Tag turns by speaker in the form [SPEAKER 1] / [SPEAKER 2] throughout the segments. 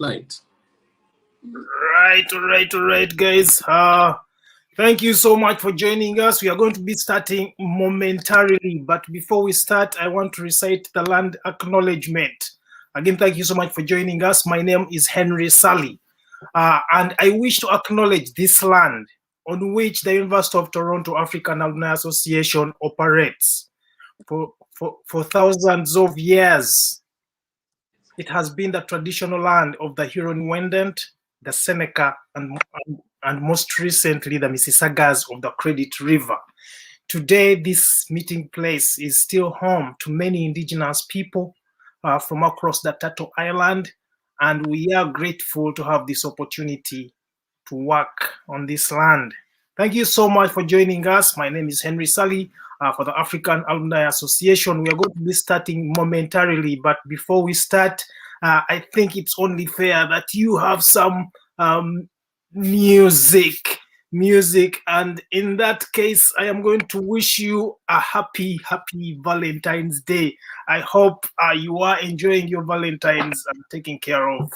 [SPEAKER 1] Right.
[SPEAKER 2] All right, guys. Thank you so much for joining us. We are going to be starting momentarily, but before we start, I want to recite the land acknowledgement. Again, thank you so much for joining us. My name is Henry Sally, and I wish to acknowledge this land on which the University of Toronto African Alumni Association operates. For thousands of years, it has been the traditional land of the Huron-Wendat, the Seneca, and most recently the Mississaugas of the Credit River. Today, this meeting place is still home to many indigenous people from across the Turtle Island, and we are grateful to have this opportunity to work on this land. Thank you so much for joining us. My name is Henry Sally for the African Alumni Association. We are going to be starting momentarily, but before we start, I think it's only fair that you have some music, and in that case, I am going to wish you a happy Valentine's Day. I hope you are enjoying your Valentines and taking care of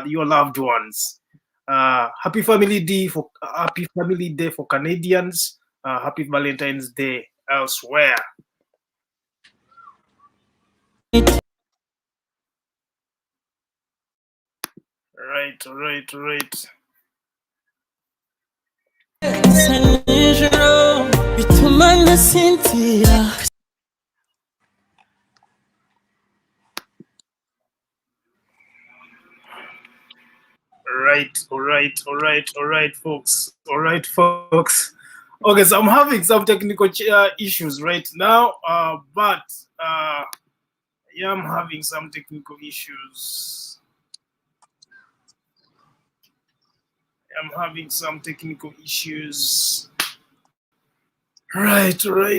[SPEAKER 2] your loved ones. Happy Family Day for Canadians. Happy Valentine's Day elsewhere. Right. All right, folks. Okay, so I'm having some technical issues right now, but yeah, I'm having some technical issues. Right. All right.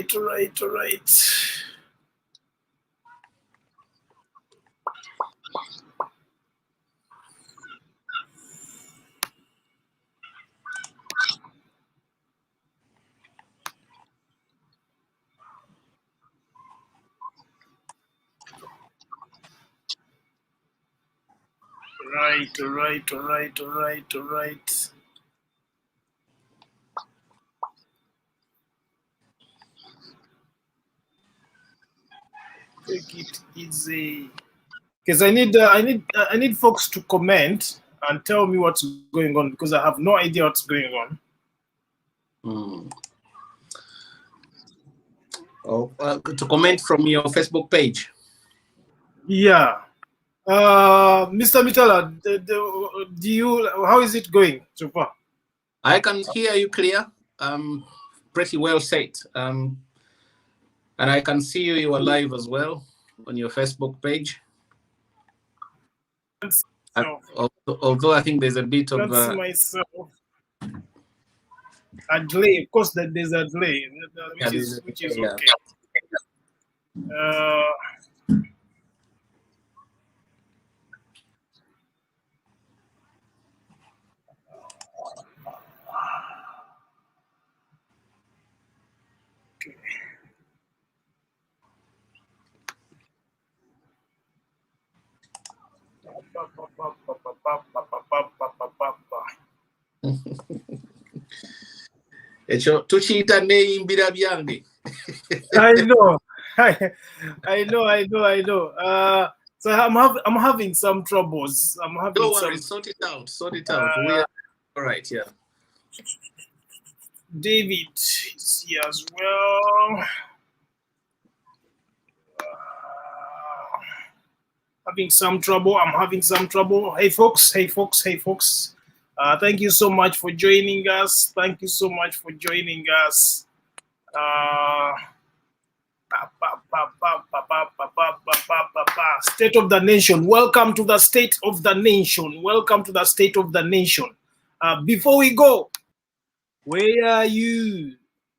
[SPEAKER 2] Take it easy, because I need folks to comment and tell me what's going on, because I have no idea what's going
[SPEAKER 1] on. To comment from your Facebook page.
[SPEAKER 2] Yeah. Mr. Mitala, how is it going so far?
[SPEAKER 1] I can hear you clear. Pretty well set. And I can see you are live as well on your Facebook page. Although I think there's a bit of
[SPEAKER 2] a delay. Of course, there's a delay, which is okay. I know. So I'm having some troubles.
[SPEAKER 1] Don't worry, sort it out. We are all right, yeah.
[SPEAKER 2] David is here as well. Having some trouble. I'm having some trouble. Hey folks. Thank you so much for joining us. State of the Nation. Welcome to the State of the Nation. Before we go, where are you?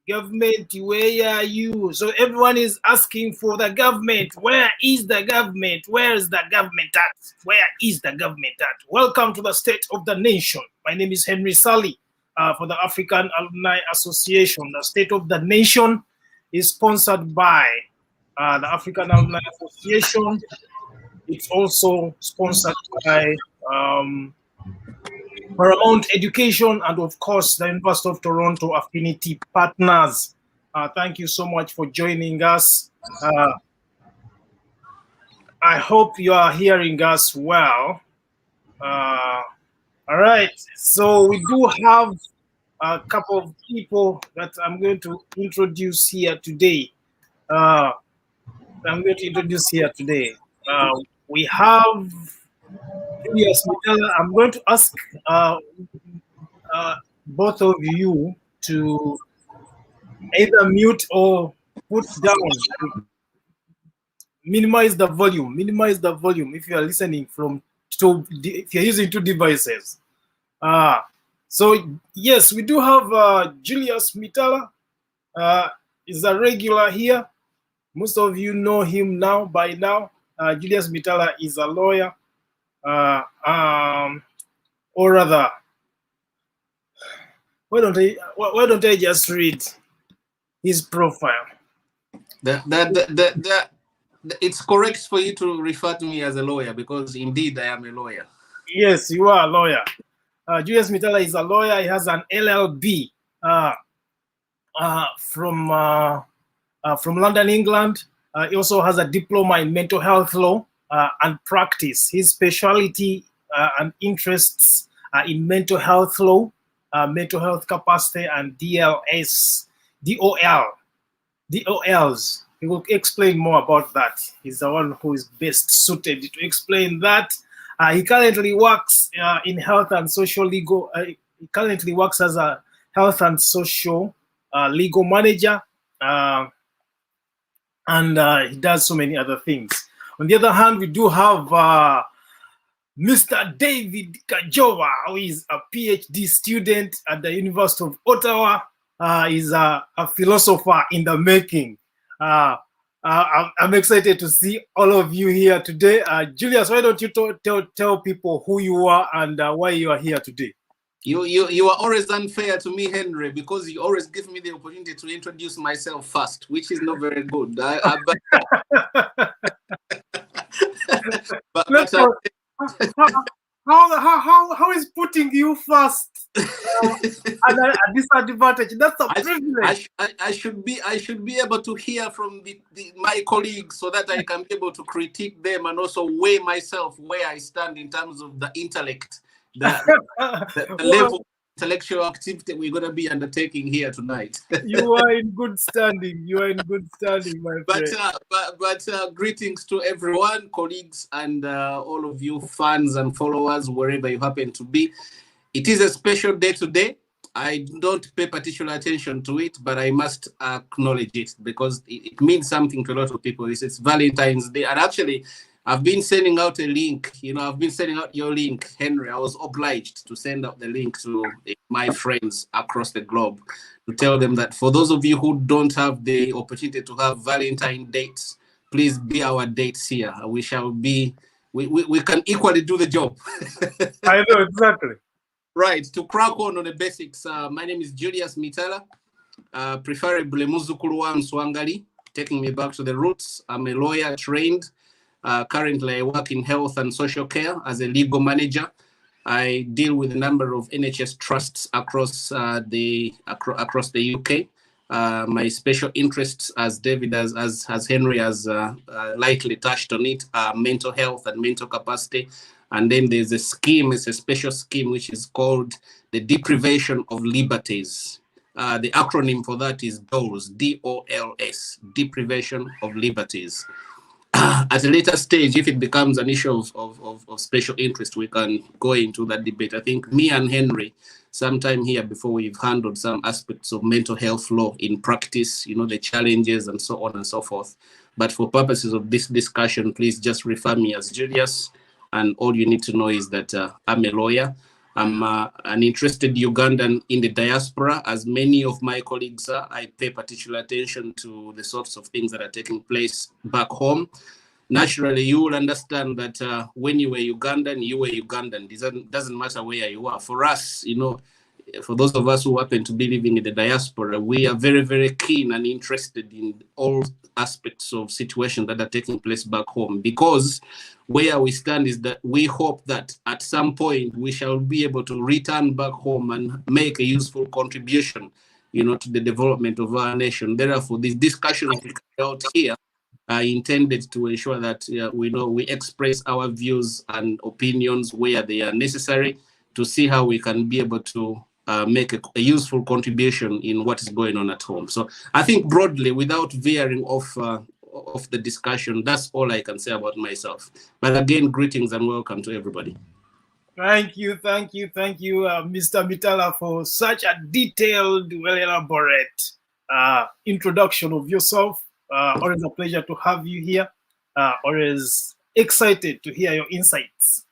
[SPEAKER 2] Government, where are you? So everyone is asking for the government. Where is the government? Where is the government at? Welcome to the State of the Nation. My name is Henry Sally for the African Alumni Association. The State of the Nation is sponsored by the African Alumni Association. It's also sponsored by Paramount Education, and of course the University of Toronto Affinity Partners. Thank you so much for joining us. I hope you are hearing us well. All right, so we do have a couple of people that I'm going to introduce here today. We have Julius Mitala. I'm going to ask both of you to either mute or put down, minimize the volume if you are listening if you're using two devices. So yes, we do have Julius Mitala. Is a regular here. Most of you know him by now. Julius Mitala is a lawyer, or rather, why don't I just read his profile?
[SPEAKER 1] It's correct for you to refer to me as a lawyer because indeed I am a lawyer.
[SPEAKER 2] Yes, you are a lawyer. Julius Mitala is a lawyer. He has an LLB from London, England. He also has a diploma in mental health law and practice. His specialty and interests are in mental health law, mental health capacity, and DOLs. He will explain more about that. He's the one who is best suited to explain that. He currently works in health and social legal. He currently works as a health and social legal manager, and he does so many other things. On the other hand, we do have Mr. David Kajova, who is a PhD student at the University of Ottawa. He's a philosopher in the making. I'm excited to see all of you here today. Julius, why don't you tell people who you are and why you are here today?
[SPEAKER 1] You are always unfair to me, Henry, because you always give me the opportunity to introduce myself first, which is not very good.
[SPEAKER 2] How is putting you first a disadvantage? That's a privilege.
[SPEAKER 1] I should be able to hear from my colleagues so that I can be able to critique them and also weigh myself where I stand in terms of the intellect, the level of intellectual activity we're going to be undertaking here tonight.
[SPEAKER 2] You are in good standing. My friend.
[SPEAKER 1] But greetings to everyone, colleagues, and all of you fans and followers, wherever you happen to be. It is a special day today. I don't pay particular attention to it, but I must acknowledge it because it means something to a lot of people. It's Valentine's Day, and actually, I've been sending out a link. I've been sending out your link, Henry. I was obliged to send out the link to my friends across the globe to tell them that for those of you who don't have the opportunity to have Valentine dates, please be our dates here. We shall be. We can equally do the job.
[SPEAKER 2] I know exactly.
[SPEAKER 1] Right. To crack on the basics, my name is Julius Mitala, preferably Muzukulu wa Mswangali, taking me back to the roots. I'm a lawyer trained. Currently, I work in health and social care as a legal manager. I deal with a number of NHS trusts across the UK. My special interests, as David, as Henry has lightly touched on it, are mental health and mental capacity. And then there's a scheme, it's a special scheme, which is called the Deprivation of Liberties. The acronym for that is DOLS, D-O-L-S, Deprivation of Liberties. At a later stage, if it becomes an issue of special interest, we can go into that debate. I think me and Henry, sometime here before, we've handled some aspects of mental health law in practice, the challenges and so on and so forth. But for purposes of this discussion, please just refer me as Julius. And all you need to know is that I'm a lawyer. I'm an interested Ugandan in the diaspora, as many of my colleagues are. I pay particular attention to the sorts of things that are taking place back home. Naturally, you will understand that when you were Ugandan, you were Ugandan. It doesn't matter where you are. For us, for those of us who happen to be living in the diaspora, we are very, very keen and interested in all aspects of situations that are taking place back home, because where we stand is that we hope that at some point we shall be able to return back home and make a useful contribution, to the development of our nation. Therefore, this discussion we carry out here are intended to ensure that we express our views and opinions where they are necessary, to see how we can be able to make a useful contribution in what is going on at home. So I think broadly, without veering off the discussion, that's all I can say about myself. But again, greetings and welcome to everybody.
[SPEAKER 2] Thank you, Mr. Mitala, for such a detailed, well-elaborate introduction of yourself. Always a pleasure to have you here. Always excited to hear your insights.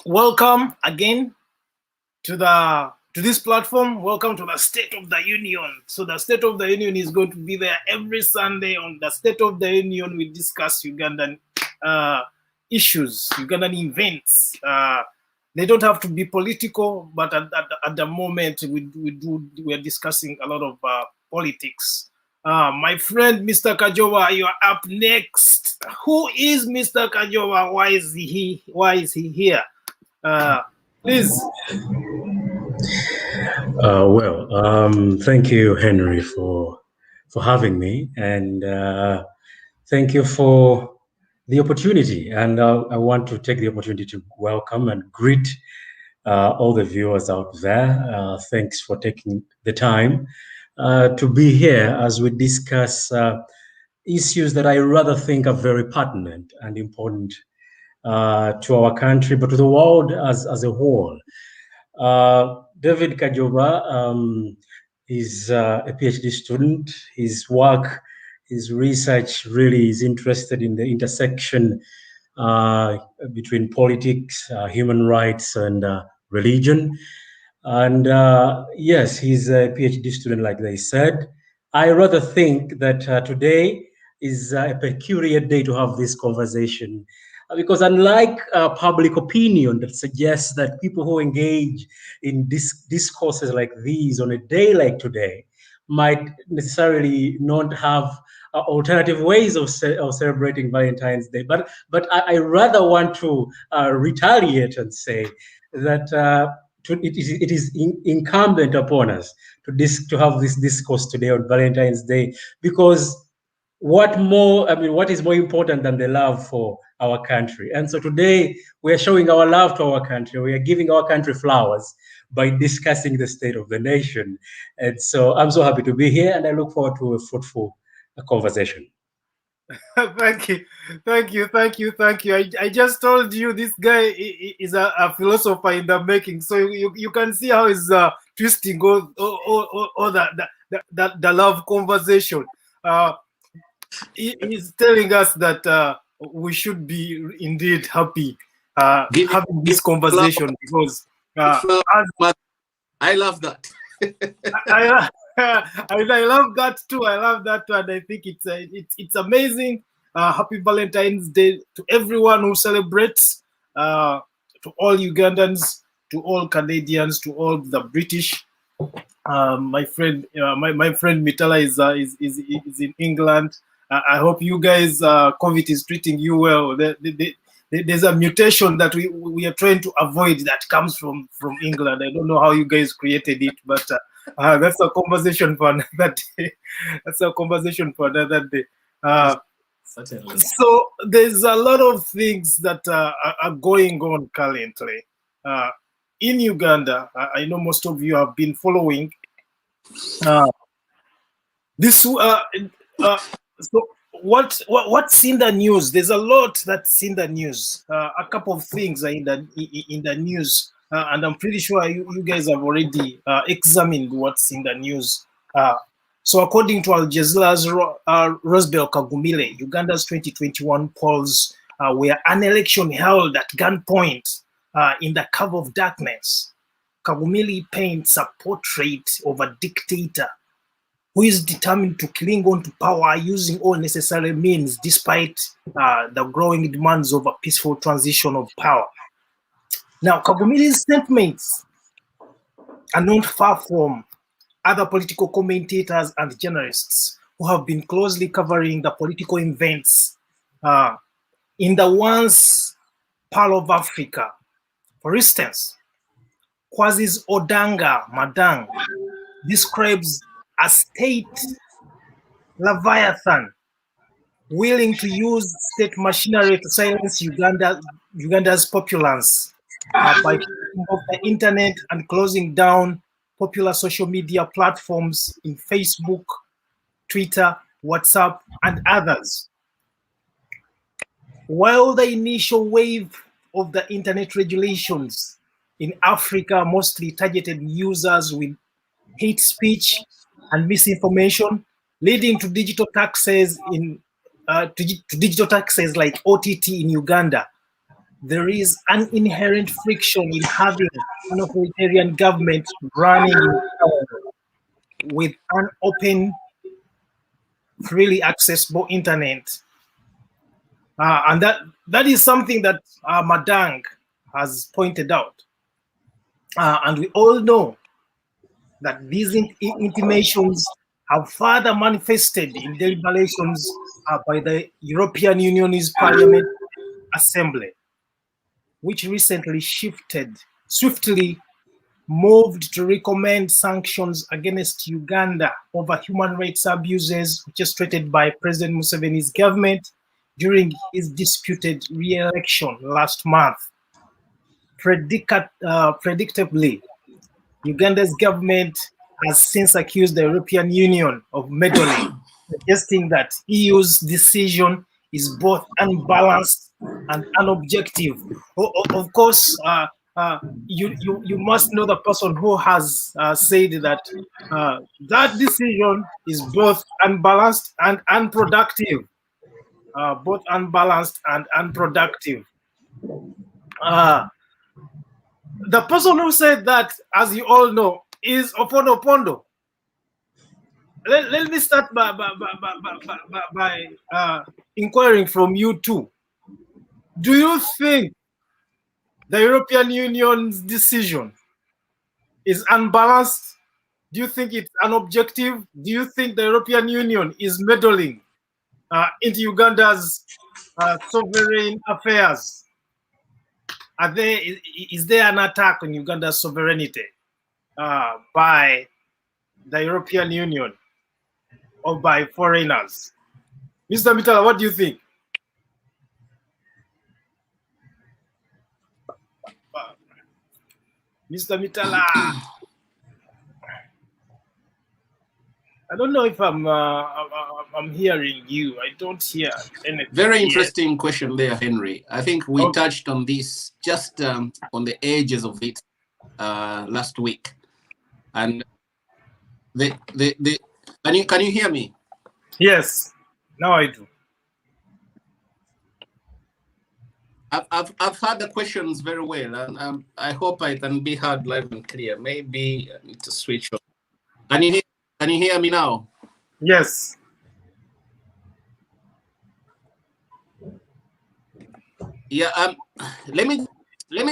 [SPEAKER 2] Welcome again to this platform. Welcome to the State of the Union. So the State of the Union is going to be there every Sunday. On the State of the Union, we discuss Ugandan issues, Ugandan events. They don't have to be political, but at the moment we are discussing a lot of politics. My friend, Mr. Kajoba, you are up next. Who is Mr. Kajoba? Why is he here? Please.
[SPEAKER 3] Thank you, Henry, for having me, and thank you for the opportunity. And I want to take the opportunity to welcome and greet all the viewers out there. Thanks for taking the time to be here as we discuss issues that I rather think are very pertinent and important to our country, but to the world as a whole. David Kajoba is a PhD student. His work, his research really is interested in the intersection between politics, human rights, and religion. And yes, he's a PhD student, like they said. I rather think that today is a peculiar day to have this conversation, because unlike public opinion that suggests that people who engage in discourses like these on a day like today might necessarily not have alternative ways of celebrating Valentine's Day, but I rather want to retaliate and say that it is incumbent upon us to have this discourse today on Valentine's Day, because what is more important than the love for our country? And so today we are showing our love to our country. We are giving our country flowers by discussing the state of the nation. And so I'm so happy to be here, and I look forward to a fruitful conversation.
[SPEAKER 2] Thank you. I just told you this guy is a philosopher in the making, so you can see how he's twisting all the love conversation. He's telling us that we should be indeed happy having this conversation, because
[SPEAKER 1] I love that.
[SPEAKER 2] I love that too. I love that too, and I think it's amazing. Happy Valentine's Day to everyone who celebrates, to all Ugandans, to all Canadians, to all the British. My friend Mitala is in England. I hope you guys, COVID is treating you well. There's a mutation that we are trying to avoid that comes from England. I don't know how you guys created it, but that's a conversation for another day. So there's a lot of things that are going on currently in Uganda. I know most of you have been following this. So what's in the news? There's a lot that's in the news. A couple of things are in the news, and I'm pretty sure you guys have already examined what's in the news. So according to Al Jazeera's Rosebell Kagumire, Uganda's 2021 polls were an election held at gunpoint in the cover of darkness. Kagumire paints a portrait of a dictator who is determined to cling on to power using all necessary means despite the growing demands of a peaceful transition of power. Now, Kagumire's sentiments and not far from other political commentators and journalists who have been closely covering the political events in the once Pearl of Africa. For instance, Kwasi's Odanga Madung describes a state leviathan willing to use state machinery to silence Uganda's populace by shutting off the internet and closing down popular social media platforms in Facebook, Twitter, WhatsApp, and others. While the initial wave of the internet regulations in Africa mostly targeted users with hate speech and misinformation, leading to digital taxes digital taxes like OTT in Uganda, there is an inherent friction in having an authoritarian government running with an open, freely accessible internet. And that is something that Madung has pointed out. And we all know that these intimations have further manifested in deliberations by the European Union's Parliamentary Assembly, which recently swiftly moved to recommend sanctions against Uganda over human rights abuses orchestrated by President Museveni's government during his disputed re-election last month. Predictably, Uganda's government has since accused the European Union of meddling, suggesting that EU's decision is both unbalanced and unobjective. Of course, you must know the person who has said that that decision is both unbalanced and unproductive. Both unbalanced and unproductive. The person who said that, as you all know, is Opondo Pondo. Let me start by inquiring from you too. Do you think the European Union's decision is unbalanced? Do you think it's unobjective? Do you think the European Union is meddling into Uganda's sovereign affairs? Is there an attack on Uganda's sovereignty by the European Union or by foreigners? Mr. Mitala, what do you think? Mr. Mitala, I don't know if I'm hearing you. I don't hear anything.
[SPEAKER 1] Very interesting question there, Henry. I think we touched on this just on the edges of it last week, and can you hear me?
[SPEAKER 2] Yes, now I do.
[SPEAKER 1] I've heard the questions very well, and I hope I can be heard live and clear. Maybe I need to switch on. Can you hear me now?
[SPEAKER 2] Yes.
[SPEAKER 1] Yeah. Let me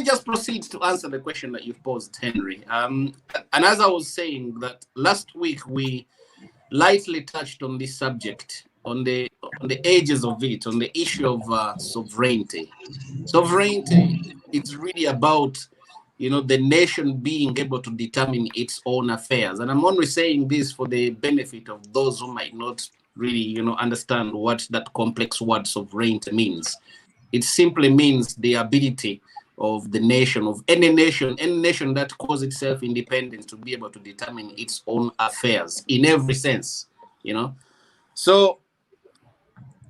[SPEAKER 1] just proceed to answer the question that you've posed, Henry. And as I was saying, that last week we lightly touched on this subject, on the edges of it, on the issue of sovereignty. Sovereignty, it's really about the nation being able to determine its own affairs. And I'm only saying this for the benefit of those who might not really, understand what that complex word sovereignty means. It simply means the ability of the nation, of any nation that calls itself independent, to be able to determine its own affairs in every sense, So,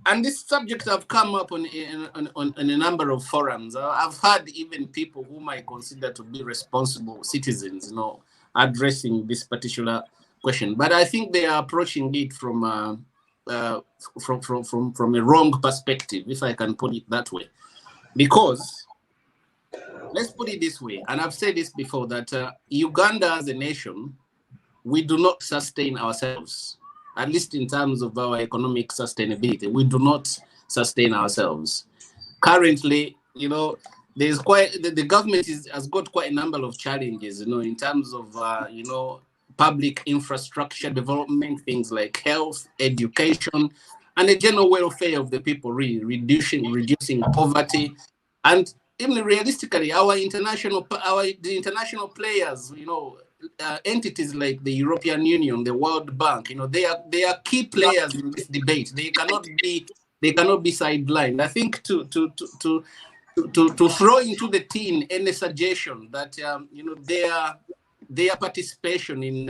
[SPEAKER 1] and this subject have come up on a number of forums. I've had even people whom I consider to be responsible citizens, addressing this particular question. But I think they are approaching it from a wrong perspective, if I can put it that way. Because, let's put it this way, and I've said this before, that Uganda as a nation, we do not sustain ourselves. At least in terms of our economic sustainability, we do not sustain ourselves. Currently, the there's quite the government has got quite a number of challenges, in terms of public infrastructure development, things like health, education, and the general welfare of the people, really reducing poverty, and even realistically, the international players, entities like the European Union, the World Bank, they are key players in this debate. They cannot be sidelined. I think to throw into the tin any suggestion that their participation in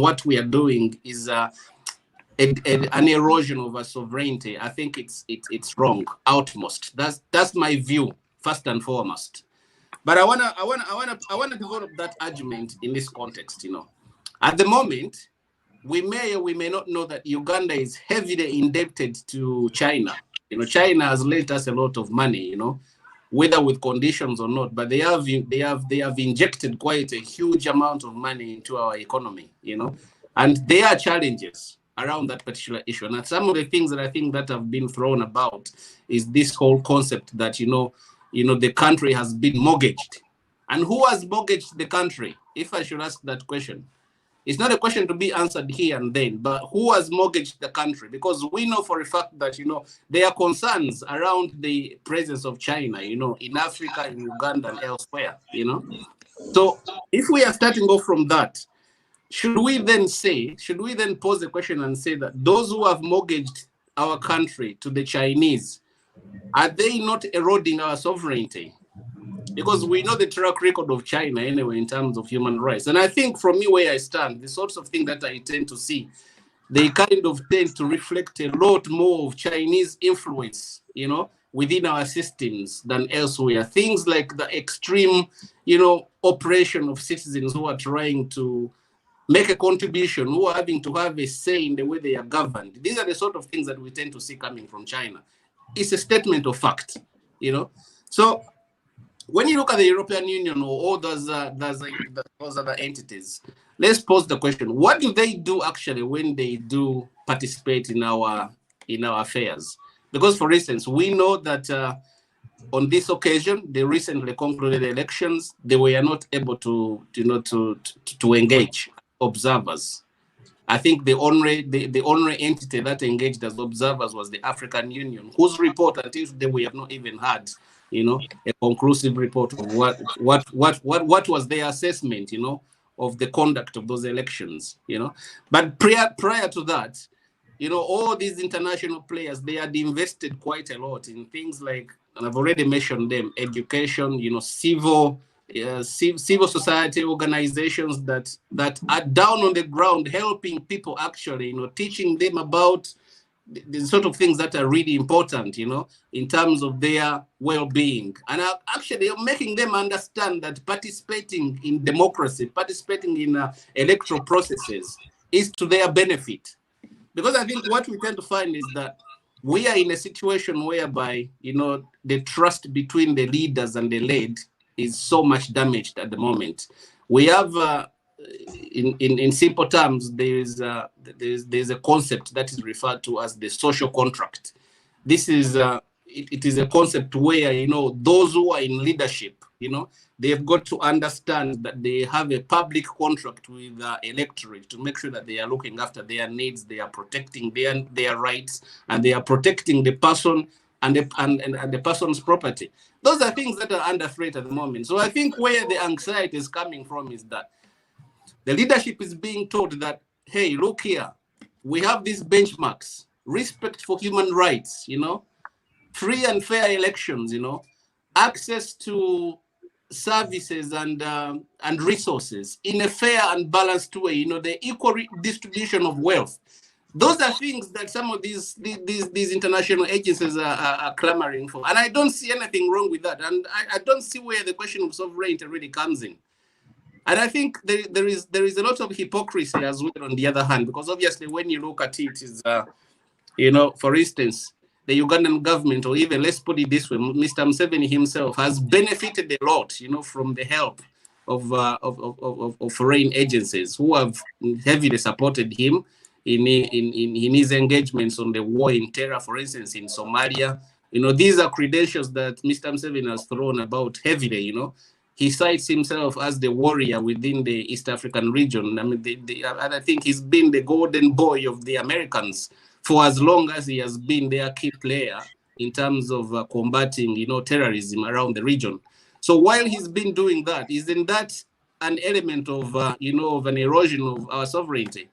[SPEAKER 1] what we are doing is an erosion of our sovereignty, I think it's wrong, outmost. That's my view, first and foremost. But I wanna develop that argument in this context. At the moment, we may or we may not know that Uganda is heavily indebted to China. China has lent us a lot of money, whether with conditions or not, but they have injected quite a huge amount of money into our economy, and there are challenges around that particular issue. And some of the things that I think that have been thrown about is this whole concept that, the country has been mortgaged. And who has mortgaged the country? If I should ask that question, it's not a question to be answered here and then, but who has mortgaged the country? Because we know for a fact that, there are concerns around the presence of China, in Africa, in Uganda, and elsewhere, So if we are starting off from that, should we then pose the question and say that those who have mortgaged our country to the Chinese, are they not eroding our sovereignty? Because we know the track record of China anyway in terms of human rights. And I think from me where I stand, the sorts of things that I tend to see, they kind of tend to reflect a lot more of Chinese influence, within our systems than elsewhere. Things like the extreme, oppression of citizens who are trying to make a contribution, who are having to have a say in the way they are governed. These are the sort of things that we tend to see coming from China. It's a statement of fact, So when you look at the European Union or all those other entities, let's pose the question: what do they do actually when they do participate in our affairs? Because, for instance, we know that on this occasion, the recently concluded elections, they were not able to engage observers. I think the only entity that engaged as observers was the African Union, whose report until today we have not even had, a conclusive report of what was their assessment, of the conduct of those elections, But prior to that, all these international players, they had invested quite a lot in things like, and I've already mentioned them, education, civil society organizations that are down on the ground, helping people actually, teaching them about the sort of things that are really important, in terms of their well-being, and actually making them understand that participating in democracy, participating in electoral processes is to their benefit. Because I think what we tend to find is that we are in a situation whereby, the trust between the leaders and the led is so much damaged at the moment. We have, in simple terms, there's a concept that is referred to as the social contract. This is it is a concept where those who are in leadership, they've got to understand that they have a public contract with the electorate to make sure that they are looking after their needs, they are protecting their rights, and they are protecting the person and the person's property. Those are things that are under threat at the moment. So I think where the anxiety is coming from is that the leadership is being told that, hey, look here, we have these benchmarks, respect for human rights, free and fair elections, access to services and resources in a fair and balanced way, the equal distribution of wealth. Those are things that some of these international agencies are clamoring for. And I don't see anything wrong with that. And I don't see where the question of sovereignty really comes in. And I think there is a lot of hypocrisy as well on the other hand, because obviously when you look at it, is for instance, the Ugandan government, or even let's put it this way, Mr. Museveni himself has benefited a lot, from the help of foreign agencies who have heavily supported him in his engagements on the war in terror, for instance, in Somalia, You know, these are credentials that Mr. Museveni has thrown about heavily, you know. He cites himself as the warrior within the East African region. I mean, and I think he's been the golden boy of the Americans for as long as he has been their key player in terms of combating, you know, terrorism around the region. So while he's been doing that, isn't that an element of, you know, of an erosion of our sovereignty?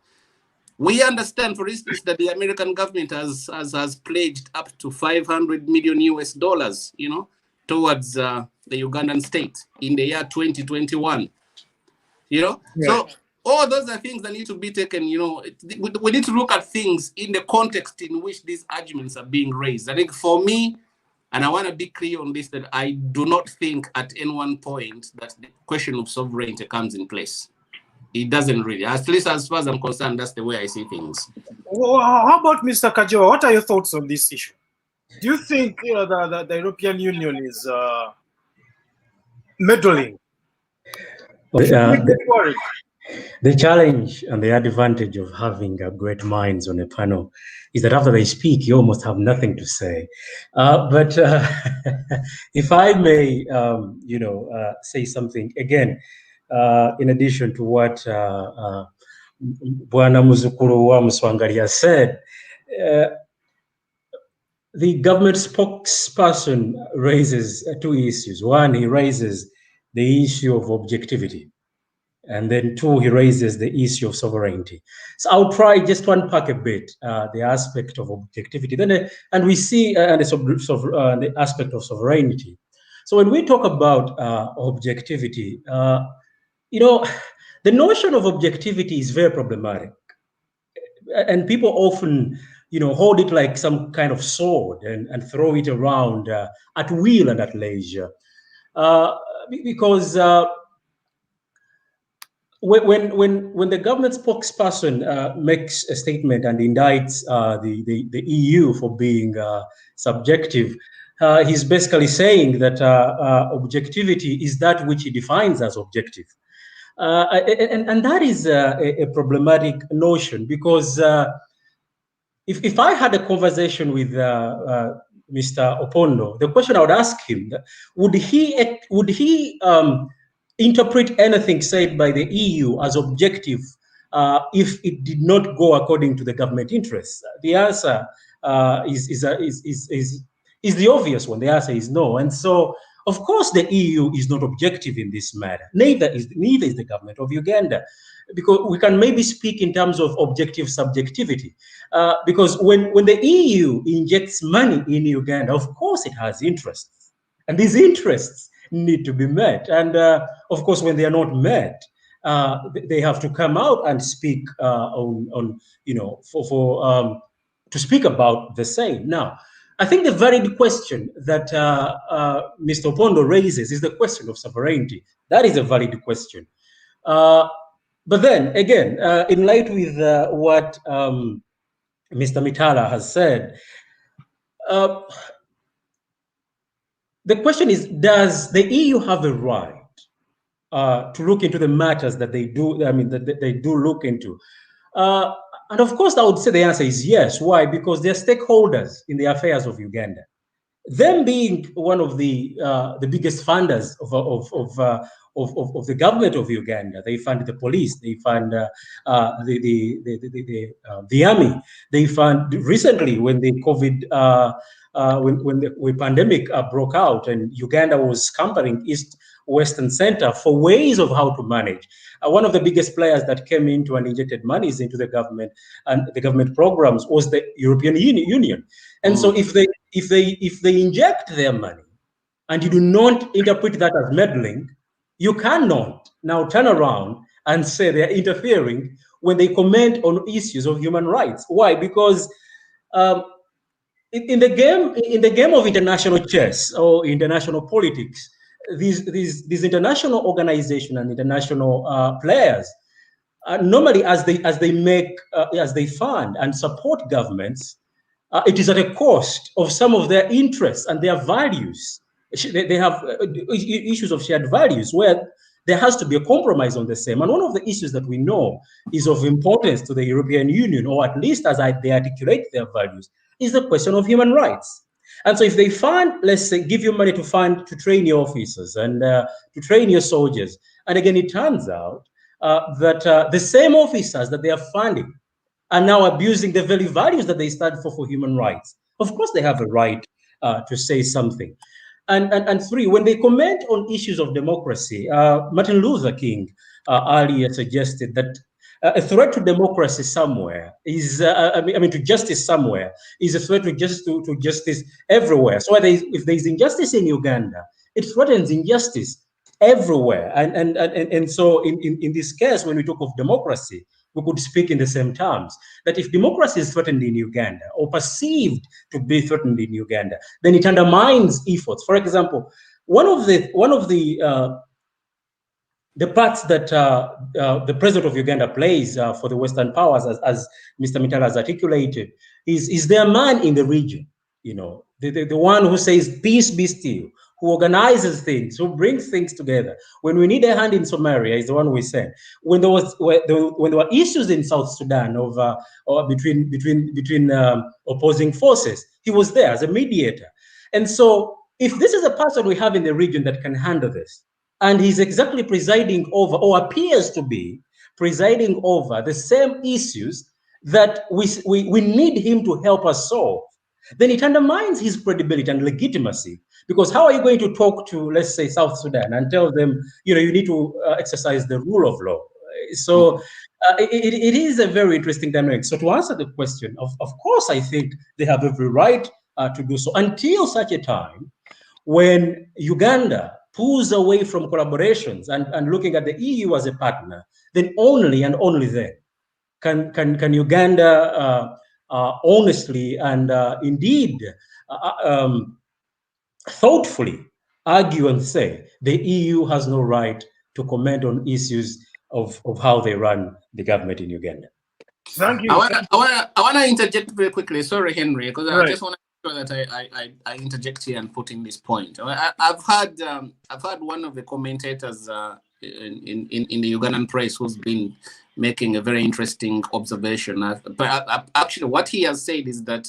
[SPEAKER 1] We understand, for instance, that the American government has pledged up to 500 million US dollars, you know, towards the Ugandan state in the year 2021. You know, yeah. So all those are things that need to be taken, you know, we need to look at things in the context in which these arguments are being raised. I think for me, and I want to be clear on this, that I do not think at any one point that the question of sovereignty comes in place. It doesn't really, at least as far as I'm concerned, that's the way I see things.
[SPEAKER 2] Well, how about Mr. Kajoa? What are your thoughts on this issue? Do you think the European Union is meddling?
[SPEAKER 3] The challenge and the advantage of having great minds on a panel is that after they speak, you almost have nothing to say. But if I may, you know, say something again, in addition to what Bwana Muzukuru wa Muswangali has said, the government spokesperson raises two issues. One, he raises the issue of objectivity. And then two, he raises the issue of sovereignty. So I'll try just to unpack a bit the aspect of objectivity. Then, and we see the aspect of sovereignty. So when we talk about objectivity, you know, the notion of objectivity is very problematic. And people often, you know, hold it like some kind of sword and throw it around at will and at leisure. Because when the government spokesperson makes a statement and indicts the EU for being subjective, he's basically saying that objectivity is that which he defines as objective. And that is a problematic notion, because if I had a conversation with Mr. Opondo, the question I would ask him, would he interpret anything said by the EU as objective if it did not go according to the government interests? The answer is the obvious one. The answer is no. And so, of course, the EU is not objective in this matter. Neither is the government of Uganda, because we can maybe speak in terms of objective subjectivity. Because when the EU injects money in Uganda, of course it has interests, and these interests need to be met. And of course, when they are not met, they have to come out and speak on you know, to speak about the same. Now, I think the valid question that Mr. Opondo raises is the question of sovereignty. That is a valid question. But then again, in light with what Mr. Mitala has said, the question is, does the EU have a right to look into the matters that they do, I mean, that they do look into? And of course, I would say the answer is yes. Why? Because they're stakeholders in the affairs of Uganda. Them being one of the biggest funders of the government of Uganda, they fund the police, they fund the army, they fund recently when the COVID when the pandemic broke out and Uganda was scampering east, west, and center for ways of how to manage. One of the biggest players that came into and injected monies into the government and the government programs was the European Union. And so if they inject their money and you do not interpret that as meddling, you cannot now turn around and say they're interfering when they comment on issues of human rights. Why? Because in the game of international chess or international politics, these international organizations and international players normally, as they fund and support governments, it is at a cost of some of their interests and their values. They have issues of shared values where there has to be a compromise on the same. And one of the issues that we know is of importance to the European Union, or at least as they articulate their values, is the question of human rights. And so if they fund, let's say, give you money to train your officers and to train your soldiers, and again, it turns out that the same officers that they are funding are now abusing the very values that they stand for human rights. Of course, they have a right to say something. And three, when they comment on issues of democracy, Martin Luther King earlier suggested that a threat to democracy somewhere is, I mean, to justice somewhere is a threat to justice everywhere. So if there is injustice in Uganda, it threatens injustice everywhere. And so in this case, when we talk of democracy, we could speak in the same terms, that if democracy is threatened in Uganda or perceived to be threatened in Uganda, then it undermines efforts. For example, one of the parts that the president of Uganda plays for the Western powers, as Mr. Mitala has articulated, is their man in the region. You know, the one who says peace be still, who organizes things, who brings things together. When we need a hand in Somalia, is the one we send. When there were issues in South Sudan over or between opposing forces, he was there as a mediator. And so, if this is a person we have in the region that can handle this, and he's exactly presiding over, or appears to be presiding over, the same issues that we need him to help us solve, then it undermines his credibility and legitimacy. Because how are you going to talk to, let's say, South Sudan and tell them, you know, you need to exercise the rule of law? So it is a very interesting dynamic. So to answer the question, of course, I think they have every right to do so, until such a time when Uganda pulls away from collaborations and looking at the EU as a partner, then only and only then can Uganda honestly and indeed thoughtfully argue and say the EU has no right to comment on issues of how they run the government in Uganda.
[SPEAKER 2] Thank you.
[SPEAKER 1] I wanna interject very quickly. Sorry, Henry, because
[SPEAKER 2] Right.
[SPEAKER 1] I just want to make sure that I interject here and put in this point. I've had one of the commentators in the Ugandan press who's been making a very interesting observation. But actually, what he has said is that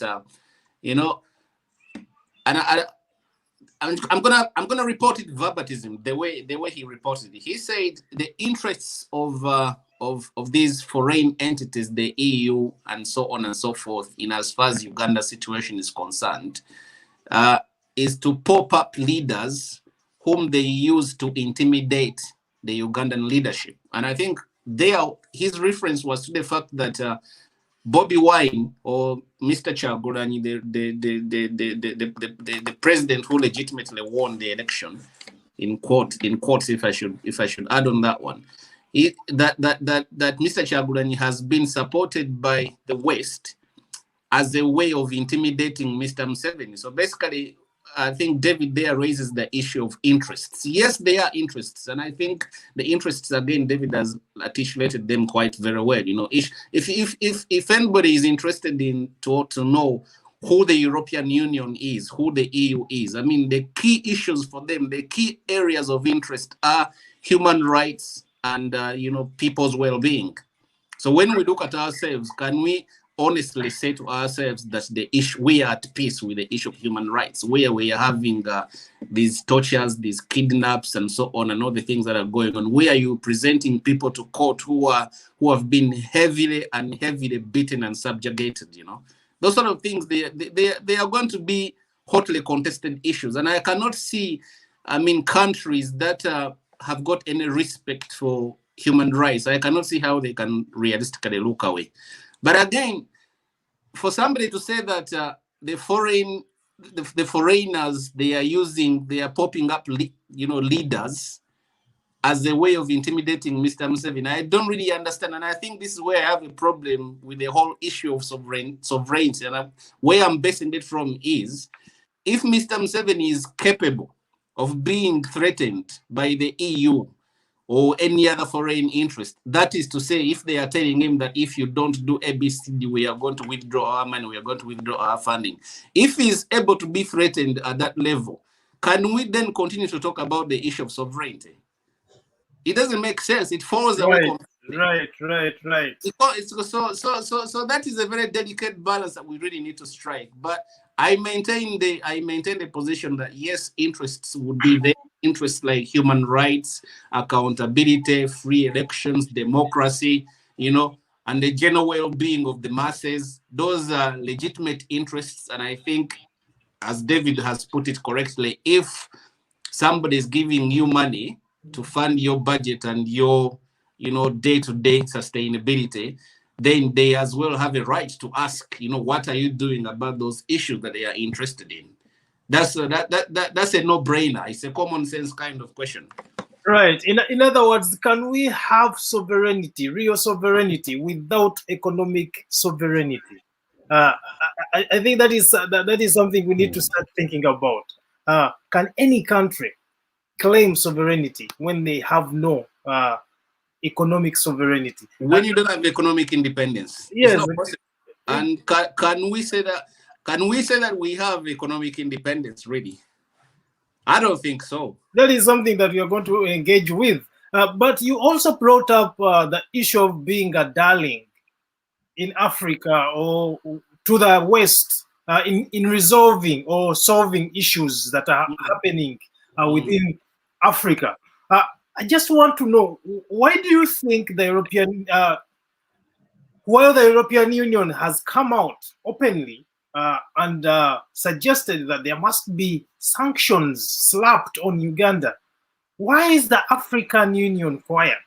[SPEAKER 1] you know, and I'm gonna report it verbatim the way he reported it. He said the interests of these foreign entities, the EU and so on and so forth, in as far as Uganda's situation is concerned, is to pop up leaders whom they use to intimidate the Ugandan leadership. And I think his reference was to the fact that Bobby Wine or Mr. Kyagulanyi, the president who legitimately won the election, in quotes, if I should add on that one, that Mr. Kyagulanyi has been supported by the West as a way of intimidating Mr. Museveni. So basically, I think David there raises the issue of interests. Yes, there are interests, and I think the interests, again, David has articulated them quite very well. You know, if anybody is interested in to know who the European Union is, who the EU is, I mean, the key issues for them, the key areas of interest are human rights and people's well-being. So when we look at ourselves, can we honestly say to ourselves that we are at peace with the issue of human rights, where we are having these tortures, these kidnaps, and so on, and all the things that are going on? Where are you presenting people to court who have been heavily beaten and subjugated? You know, those sort of things. They are going to be hotly contested issues, and I cannot see, I mean, countries that have got any respect for human rights. I cannot see how they can realistically look away. But again, for somebody to say that the foreigners, they are popping up, leaders as a way of intimidating Mr. Museveni, I don't really understand. And I think this is where I have a problem with the whole issue of sovereignty. And where I'm basing it from is, if Mr. Museveni is capable of being threatened by the EU or any other foreign interest, that is to say, if they are telling him that if you don't do ABCD, we are going to withdraw our money, we are going to withdraw our funding. If he is able to be threatened at that level, can we then continue to talk about the issue of sovereignty? It doesn't make sense. It falls away.
[SPEAKER 2] Right.
[SPEAKER 1] So that is a very delicate balance that we really need to strike. But I maintain the position that yes, interests would be there. Interests like human rights, accountability, free elections, democracy, and the general well-being of the masses. Those are legitimate interests. And I think, as David has put it correctly, if somebody is giving you money to fund your budget and your, day-to-day sustainability, then they as well have a right to ask, what are you doing about those issues that they are interested in? That's a no-brainer. It's a common sense kind of question.
[SPEAKER 2] Right. In other words, can we have sovereignty, real sovereignty, without economic sovereignty? I think that is something we need to start thinking about. Can any country claim sovereignty when they have no economic sovereignty?
[SPEAKER 1] When you don't have economic independence,
[SPEAKER 2] yes,
[SPEAKER 1] it's not possible. And can we say that? Can we say that we have economic independence, really? I don't think so.
[SPEAKER 2] That is something that we are going to engage with. But you also brought up the issue of being a darling in Africa or to the West in resolving or solving issues that are happening within Africa. I just want to know, why do you think while the European Union has come out openly and suggested that there must be sanctions slapped on Uganda, why is the African Union quiet?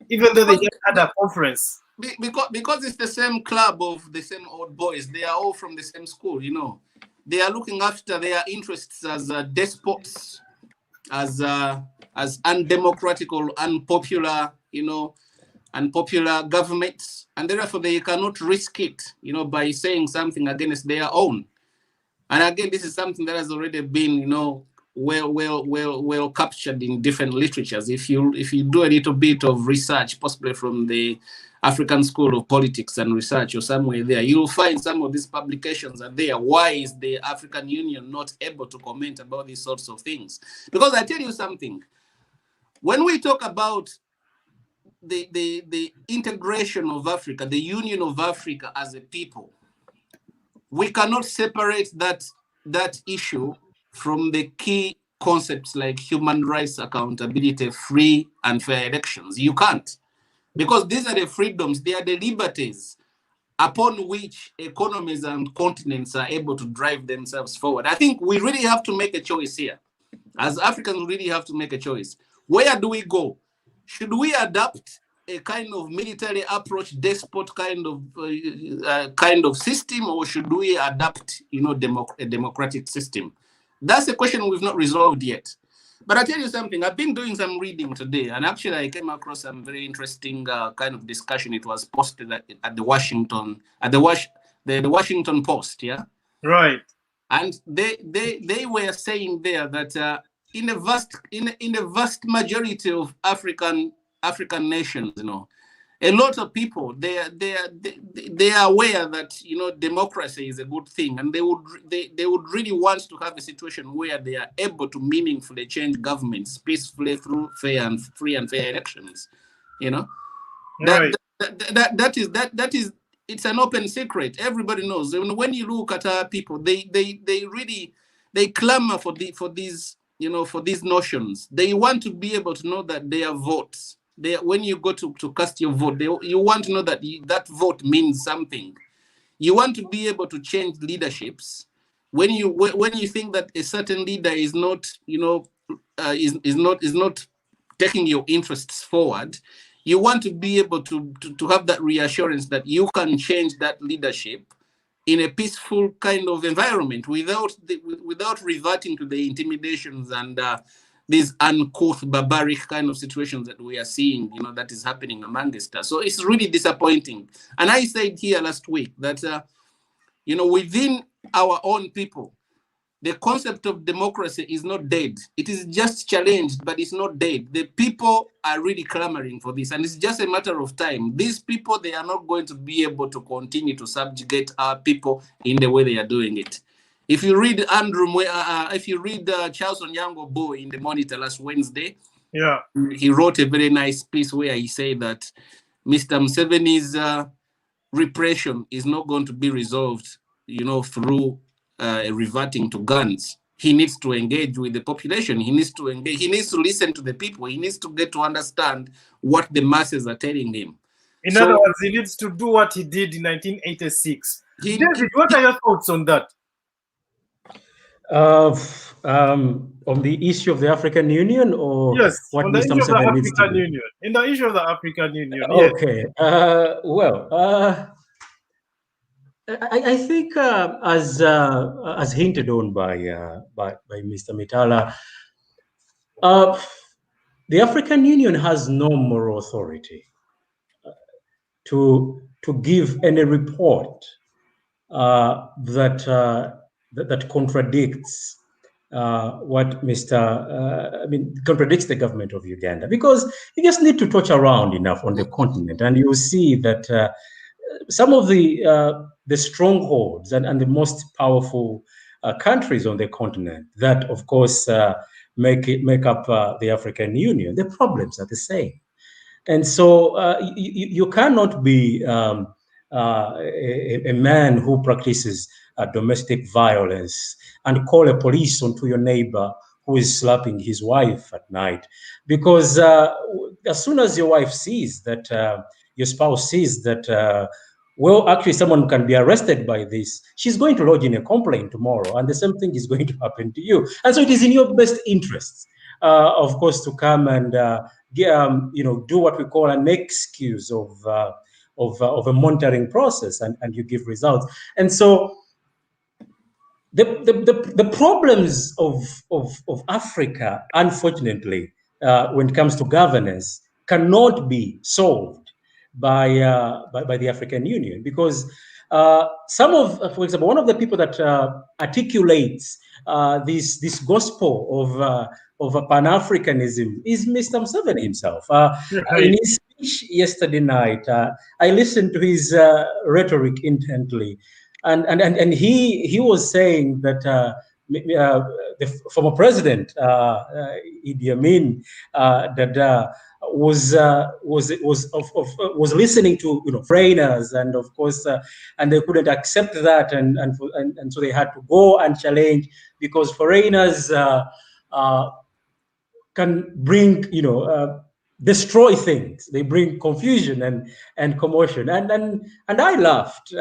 [SPEAKER 2] Even though they just had a conference.
[SPEAKER 1] Because it's the same club of the same old boys. They are all from the same school, They are looking after their interests as despots, as undemocratic or unpopular, unpopular governments, and therefore they cannot risk it, by saying something against their own. And again, this is something that has already been, well captured in different literatures. If you do a little bit of research, possibly from the African School of Politics and Research or somewhere there, you'll find some of these publications are there. Why is the African Union not able to comment about these sorts of things? Because I tell you something, when we talk about the integration of Africa, the union of Africa as a people, we cannot separate that issue from the key concepts like human rights, accountability, free and fair elections. You can't, because these are the freedoms, they are the liberties upon which economies and continents are able to drive themselves forward. I think we really have to make a choice here. As Africans, we really have to make a choice. Where do we go? Should we adapt a kind of military approach, despot kind of system, or should we adapt, a democratic system? That's a question we've not resolved yet. But I tell you something, I've been doing some reading today, and actually I came across some very interesting kind of discussion. It was posted at the Washington Post, yeah?
[SPEAKER 2] Right.
[SPEAKER 1] And they were saying there that in a vast majority of African nations, a lot of people they are aware that democracy is a good thing, and they would really want to have a situation where they are able to meaningfully change governments peacefully through free and fair elections.
[SPEAKER 2] Right.
[SPEAKER 1] That is it's an open secret. Everybody knows. When you look at our people, they clamor for these notions. They want to be able to know that their votes, when you go to cast your vote, you want to know that that vote means something. You want to be able to change leaderships. When you think that a certain leader is not is not taking your interests forward, you want to be able to have that reassurance that you can change that leadership in a peaceful kind of environment without reverting to the intimidations and these uncouth, barbaric kind of situations that we are seeing, that is happening amongst us. So it's really disappointing. And I said here last week that, within our own people, the concept of democracy is not dead. It is just challenged, but it's not dead. The people are really clamoring for this, and it's just a matter of time. These people, they are not going to be able to continue to subjugate our people in the way they are doing it. If you read Charles Onyango Boy in the Monitor last Wednesday,
[SPEAKER 2] yeah,
[SPEAKER 1] he wrote a very nice piece where he said that Mr. Museveni's repression is not going to be resolved, through reverting to guns. He needs to engage with the population. He needs to engage. He needs to listen to the people. He needs to get to understand what the masses are telling him.
[SPEAKER 2] In other words, he needs to do what he did in 1986. David, what are your thoughts on that?
[SPEAKER 3] On the issue of the African Union, or
[SPEAKER 2] yes,
[SPEAKER 3] what
[SPEAKER 2] on the
[SPEAKER 3] Mr.
[SPEAKER 2] issue of the
[SPEAKER 3] Museveni needs to
[SPEAKER 2] African
[SPEAKER 3] do?
[SPEAKER 2] Union. In the issue of the African Union.
[SPEAKER 3] Okay. I think as hinted on by Mr. Mitala, the African Union has no moral authority to give any report that contradicts what contradicts the government of Uganda, because you just need to touch around enough on the continent and you see that some of the strongholds and the most powerful countries on the continent that, of course, make up the African Union, the problems are the same. And so you cannot be a man who practices domestic violence and call a police onto your neighbor who is slapping his wife at night, because as soon as your wife sees that, your spouse sees that, well, actually someone can be arrested by this, she's going to lodge in a complaint tomorrow, and the same thing is going to happen to you. And so it is in your best interests, of course, to come and do what we call an excuse of a monitoring process, and you give results. And so the problems of Africa, unfortunately, when it comes to governance, cannot be solved by the African Union, because for example, one of the people that articulates this gospel of Pan-Africanism is Mr. Museveni himself. In his speech yesterday night, I listened to his rhetoric intently, and he was saying that the former president Idi Amin was listening to foreigners, and of course, and they couldn't accept that, and so they had to go and challenge, because foreigners can bring destroy things. They bring confusion and commotion, and I laughed.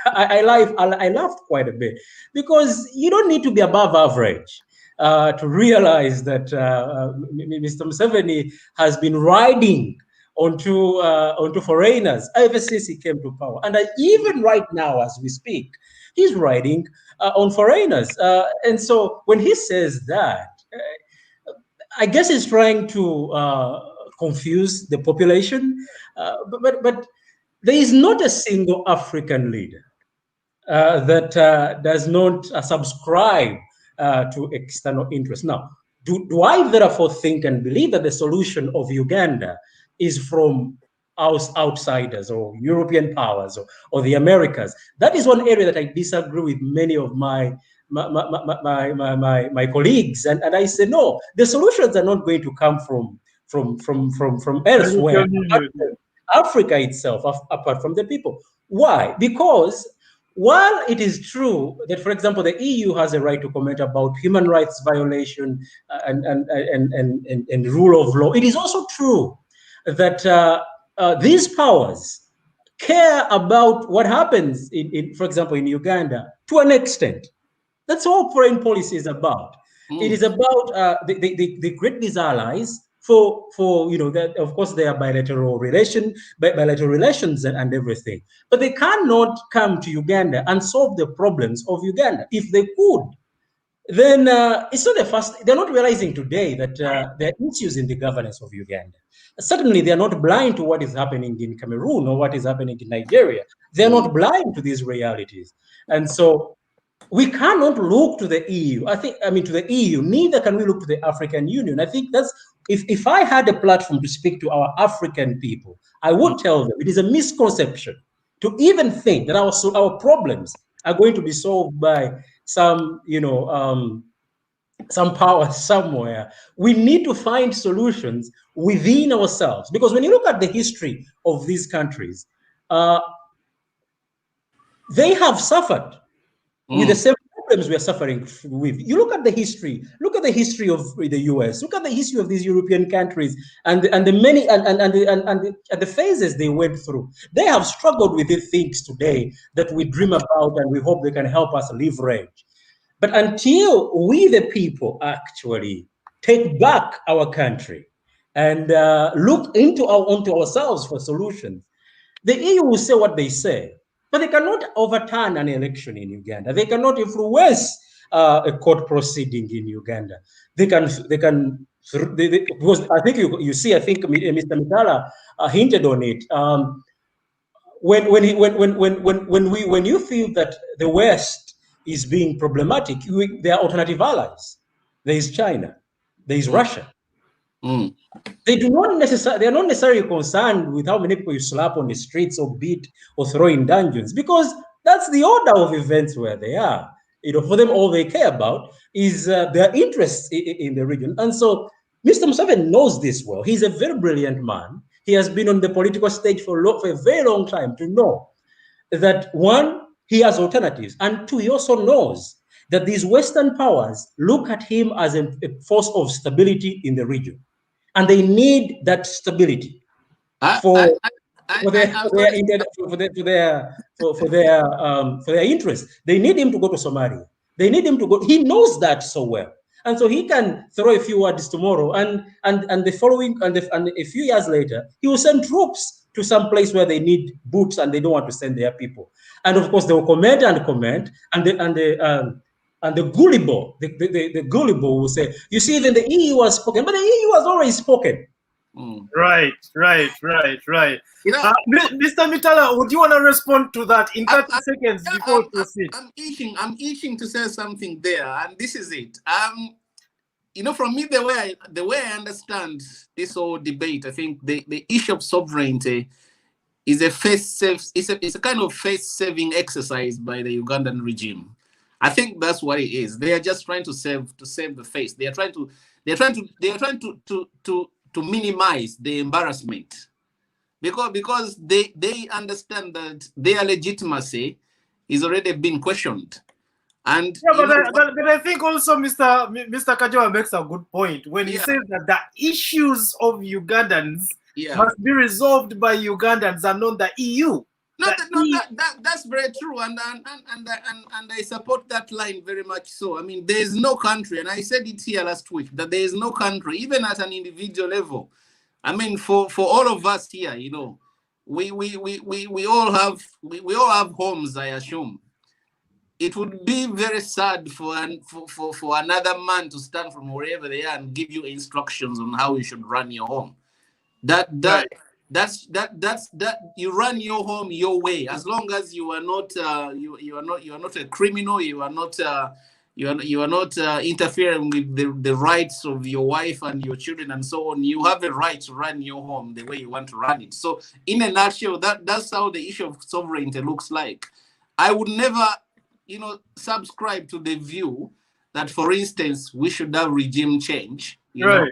[SPEAKER 3] I laughed quite a bit, because you don't need to be above average to realize that Mr. Museveni has been riding onto foreigners ever since he came to power, and even right now as we speak, he's riding on foreigners. And so when he says that, I guess he's trying to confuse the population, but there is not a single African leader that does not subscribe to external interests. Now, do I therefore think and believe that the solution of Uganda is from outsiders or European powers or the Americas? That is one area that I disagree with many of my colleagues, and I say no. The solutions are not going to come from elsewhere, Africa itself, apart from the people. Why? Because while it is true that, for example, the EU has a right to comment about human rights violation and rule of law, it is also true that these powers care about what happens for example, in Uganda to an extent. That's all foreign policy is about. It is about they create these allies for that, of course, they are bilateral relations and everything, but they cannot come to Uganda and solve the problems of Uganda. If they could, then it's not the first. They're not realizing today that there are issues in the governance of Uganda. Certainly, they are not blind to what is happening in Cameroon or what is happening in Nigeria. They're not blind to these realities, and so we cannot look to the EU. To the EU, neither can we look to the African Union. I think that's, if I had a platform to speak to our African people, I would tell them it is a misconception to even think that our problems are going to be solved by some power somewhere. We need to find solutions within ourselves, because when you look at the history of these countries, they have suffered with the same problems we are suffering with. You look at the history. Look at the history of the US. Look at the history of these European countries and the many and the phases they went through. They have struggled with these things today that we dream about, and we hope they can help us leverage. But until we, the people, actually take back our country and look onto ourselves for solutions, the EU will say what they say. But they cannot overturn an election in Uganda. They cannot influence a court proceeding in Uganda. Because I think you see, I think Mr. Mitala hinted on it. When you feel that the West is being problematic, there are alternative allies. There is China, there is Russia. They are not necessarily concerned with how many people you slap on the streets or beat or throw in dungeons, because that's the order of events where they are. For them, all they care about is their interests in the region. And so Mr. Museveni knows this well. He's a very brilliant man. He has been on the political stage for a very long time to know that, one, he has alternatives, and two, he also knows that these Western powers look at him as a force of stability in the region. And they need that stability for their interests. They need him to go to Somalia. They need him to go. He knows that so well, and so he can throw a few words tomorrow, and the following and a few years later, he will send troops to some place where they need boots and they don't want to send their people. And of course, they will comment, and the gullible, the gullible will say, you see, even the EU has spoken, but the EU has already spoken.
[SPEAKER 2] Right. You know, Mr. Mitala, would you want to respond to that in 30 seconds before we proceed?
[SPEAKER 1] I'm itching to say something there, and this is it. You know, from me, the way I understand this whole debate, I think the issue of sovereignty is a kind of face-saving exercise by the Ugandan regime. I think that's what it is. They are just trying to save the face. They are trying to minimize the embarrassment, because they understand that their legitimacy is already been questioned. And
[SPEAKER 2] but I think also Mr. Kajawa makes a good point when he says that the issues of Ugandans must be resolved by Ugandans and not the EU.
[SPEAKER 1] That's very true, and I support that line very much so. I mean, there is no country, and I said it here last week, that there is no country, even at an individual level. I mean, for all of us here, you know, we all have homes, I assume. It would be very sad for another man to stand from wherever they are and give you instructions on how you should run your home. That's you run your home your way, as long as you are not you are not a criminal, you are not interfering with the rights of your wife and your children and so on. You have a right to run your home the way you want to run it. So in a nutshell, that's how the issue of sovereignty looks like. I would never, you know, subscribe to the view that, for instance, we should have regime change, you know,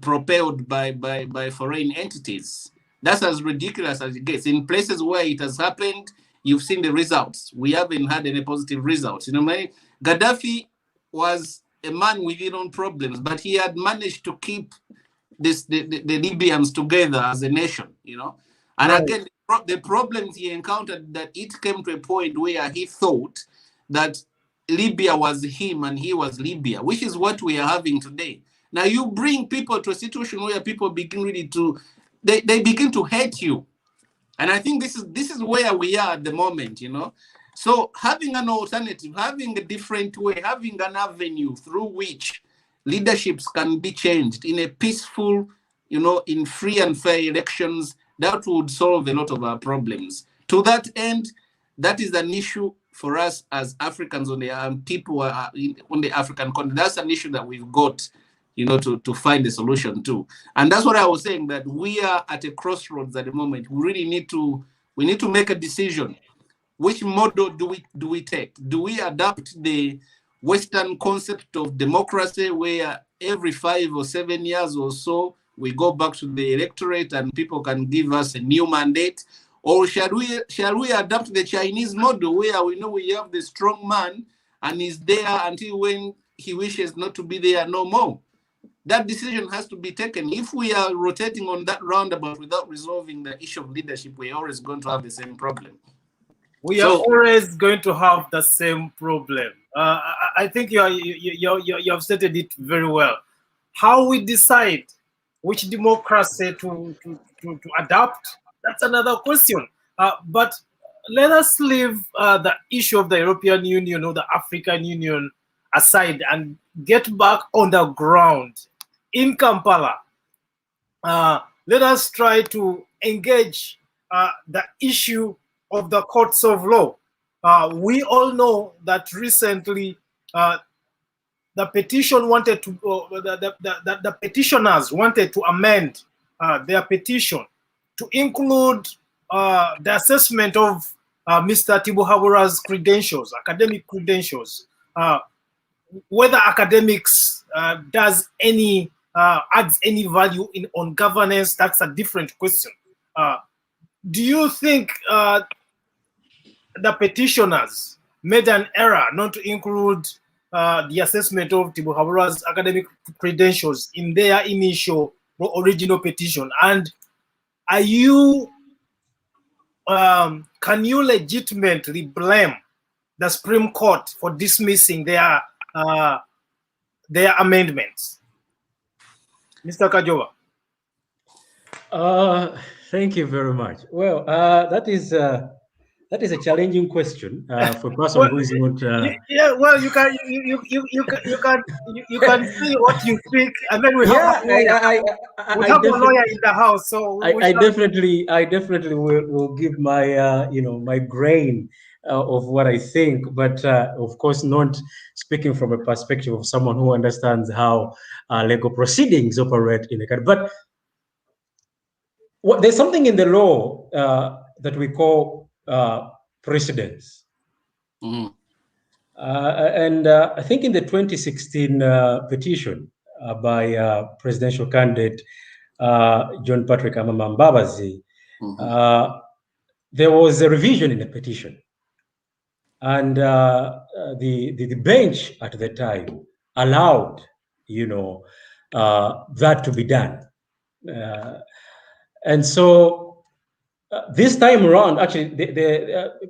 [SPEAKER 1] propelled by foreign entities. That's as ridiculous as it gets. In places where it has happened, you've seen the results. We haven't had any positive results. You know, Gaddafi was a man with his own problems, but he had managed to keep the Libyans together as a nation, you know. And again, the problems he encountered, that it came to a point where he thought that Libya was him and he was Libya, which is what we are having today. Now you bring people to a situation where people begin really they begin to hate you. And I think this is where we are at the moment, you know. So having an alternative, having a different way, having an avenue through which leaderships can be changed in a peaceful, you know, in free and fair elections, that would solve a lot of our problems. To that end, that is an issue for us as Africans on the people on the African continent. That's an issue that we've got, you know, to find a solution to. And that's what I was saying, that we are at a crossroads at the moment. We really need to make a decision. Which model do we take? Do we adapt the Western concept of democracy, where every 5 or 7 years or so we go back to the electorate and people can give us a new mandate? Or shall we adapt the Chinese model where we know we have the strong man and he's there until when he wishes not to be there no more? That decision has to be taken. If we are rotating on that roundabout without resolving the issue of leadership, we're always going to have the same problem.
[SPEAKER 2] We are always going to have the same problem. I think you have stated it very well. How we decide which democracy to adapt, that's another question. But let us leave the issue of the European Union or the African Union aside and get back on the ground in Kampala. Let us try to engage the issue of the courts of law. We all know that recently the petition wanted to the petitioners wanted to amend their petition to include the assessment of Mr. Tibuhabura's credentials, academic credentials. Whether academics does any adds any value on governance, that's a different question. Do you think the petitioners made an error not to include the assessment of Tibuhabura's academic credentials in their initial or original petition? And are you can you legitimately blame the Supreme Court for dismissing their amendments? Mr. Kajoba.
[SPEAKER 3] Thank you very much. Well, that is a challenging question for a person who is not.
[SPEAKER 2] Yeah, well, you can say what you think, and then we have a lawyer in the house. So
[SPEAKER 3] I definitely will give my my grain of what I think, but of course not speaking from a perspective of someone who understands how legal proceedings operate in the country. But there's something in the law that we call precedents.
[SPEAKER 1] Mm-hmm.
[SPEAKER 3] And I think in the 2016 petition by presidential candidate John Patrick Amama Mbabazi, mm-hmm. There was a revision in the petition. And the bench at the time allowed, that to be done. And so this time around, actually,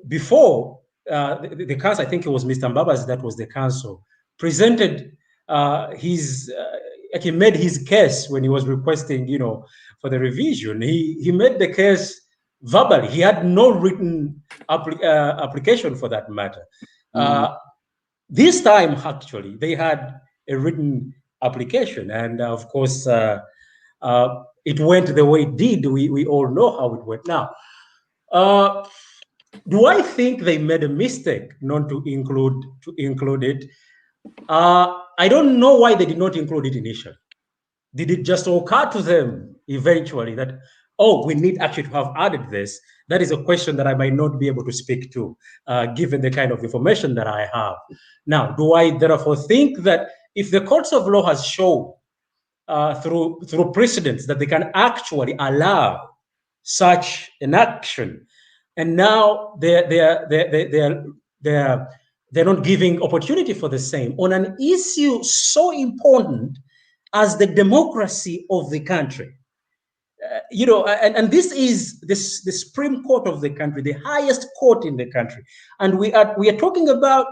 [SPEAKER 3] before the council, I think it was Mr. Mbabazi that was the council, presented he made his case when he was requesting, for the revision. He made the case verbally. He had no written application for that matter. This time, actually, they had a written application, and of course, it went the way it did. We all know how it went. Now, do I think they made a mistake not to include it? I don't know why they did not include it initially. Did it just occur to them eventually that, oh, we need actually to have added this? That is a question that I might not be able to speak to, given the kind of information that I have. Now, do I therefore think that if the courts of law has shown through precedents that they can actually allow such an action, and now they're not giving opportunity for the same on an issue so important as the democracy of the country? And this is the Supreme Court of the country, the highest court in the country, and we are talking about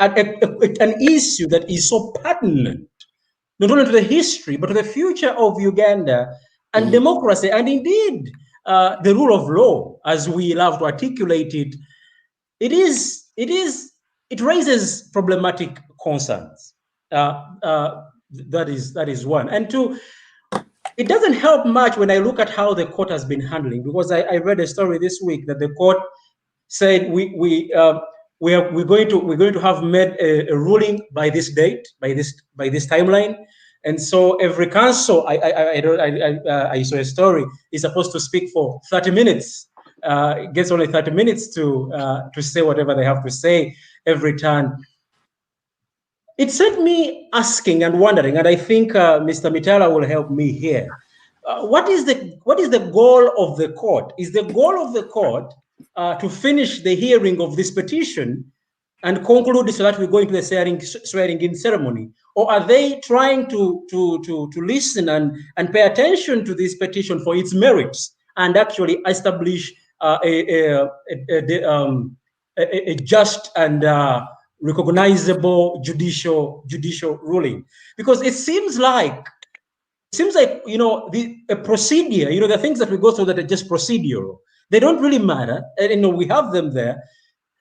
[SPEAKER 3] an issue that is so pertinent, not only to the history but to the future of Uganda and democracy, and indeed the rule of law, as we love to articulate it. It raises problematic concerns. That is one, and two. It doesn't help much when I look at how the court has been handling, because I read a story this week that the court said we're going to have made a ruling by this date, by this timeline, and so every council I saw a story is supposed to speak for 30 minutes. Gets only 30 minutes to say whatever they have to say every turn. It set me asking and wondering, and I think Mr. Mitala will help me here. what is the goal of the court? Is the goal of the court to finish the hearing of this petition and conclude so that we go into the swearing-in ceremony, or are they trying to listen and pay attention to this petition for its merits and actually establish a just and recognizable judicial ruling? Because it seems like a procedure, the things that we go through that are just procedural, they don't really matter, and we have them there.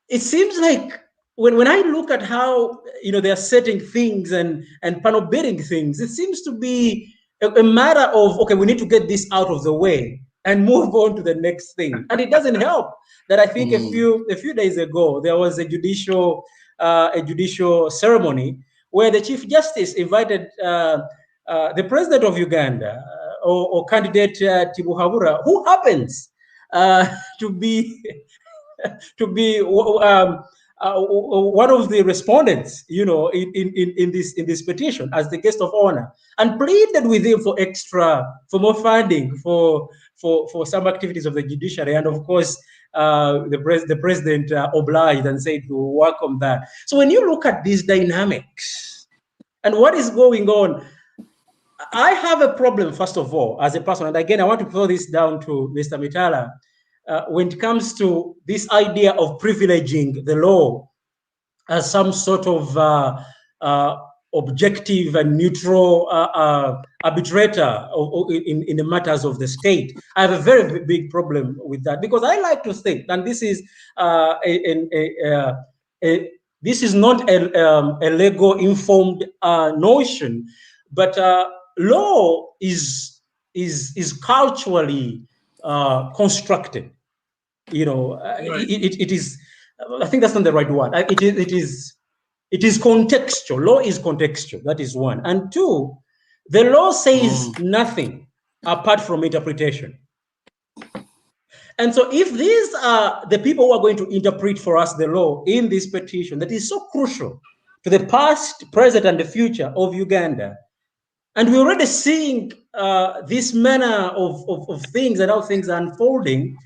[SPEAKER 3] It seems like when I look at how they are setting things and panel beating things, it seems to be a matter of, okay, we need to get this out of the way and move on to the next thing. And it doesn't help that I think a few days ago there was a judicial ceremony where the Chief Justice invited the President of Uganda or candidate Tibuhaburra, who happens to be one of the respondents, in this petition as the guest of honor, and pleaded with him for more funding for some activities of the judiciary. And of course, the president obliged and said to work on that. So when you look at these dynamics and what is going on, I have a problem, first of all, as a person. And again, I want to throw this down to Mr. Mitala. When it comes to this idea of privileging the law as some sort of objective and neutral arbitrator in the matters of the state, I have a very big problem with that, because I like to think, and this is this is not a Lego informed notion, but law is culturally constructed. It is. I think that's not the right word. It is contextual. Law is contextual. That is one. And two, the law says nothing apart from interpretation. And so if these are the people who are going to interpret for us the law in this petition that is so crucial to the past, present, and the future of Uganda, and we're already seeing this manner of things and how things are unfolding,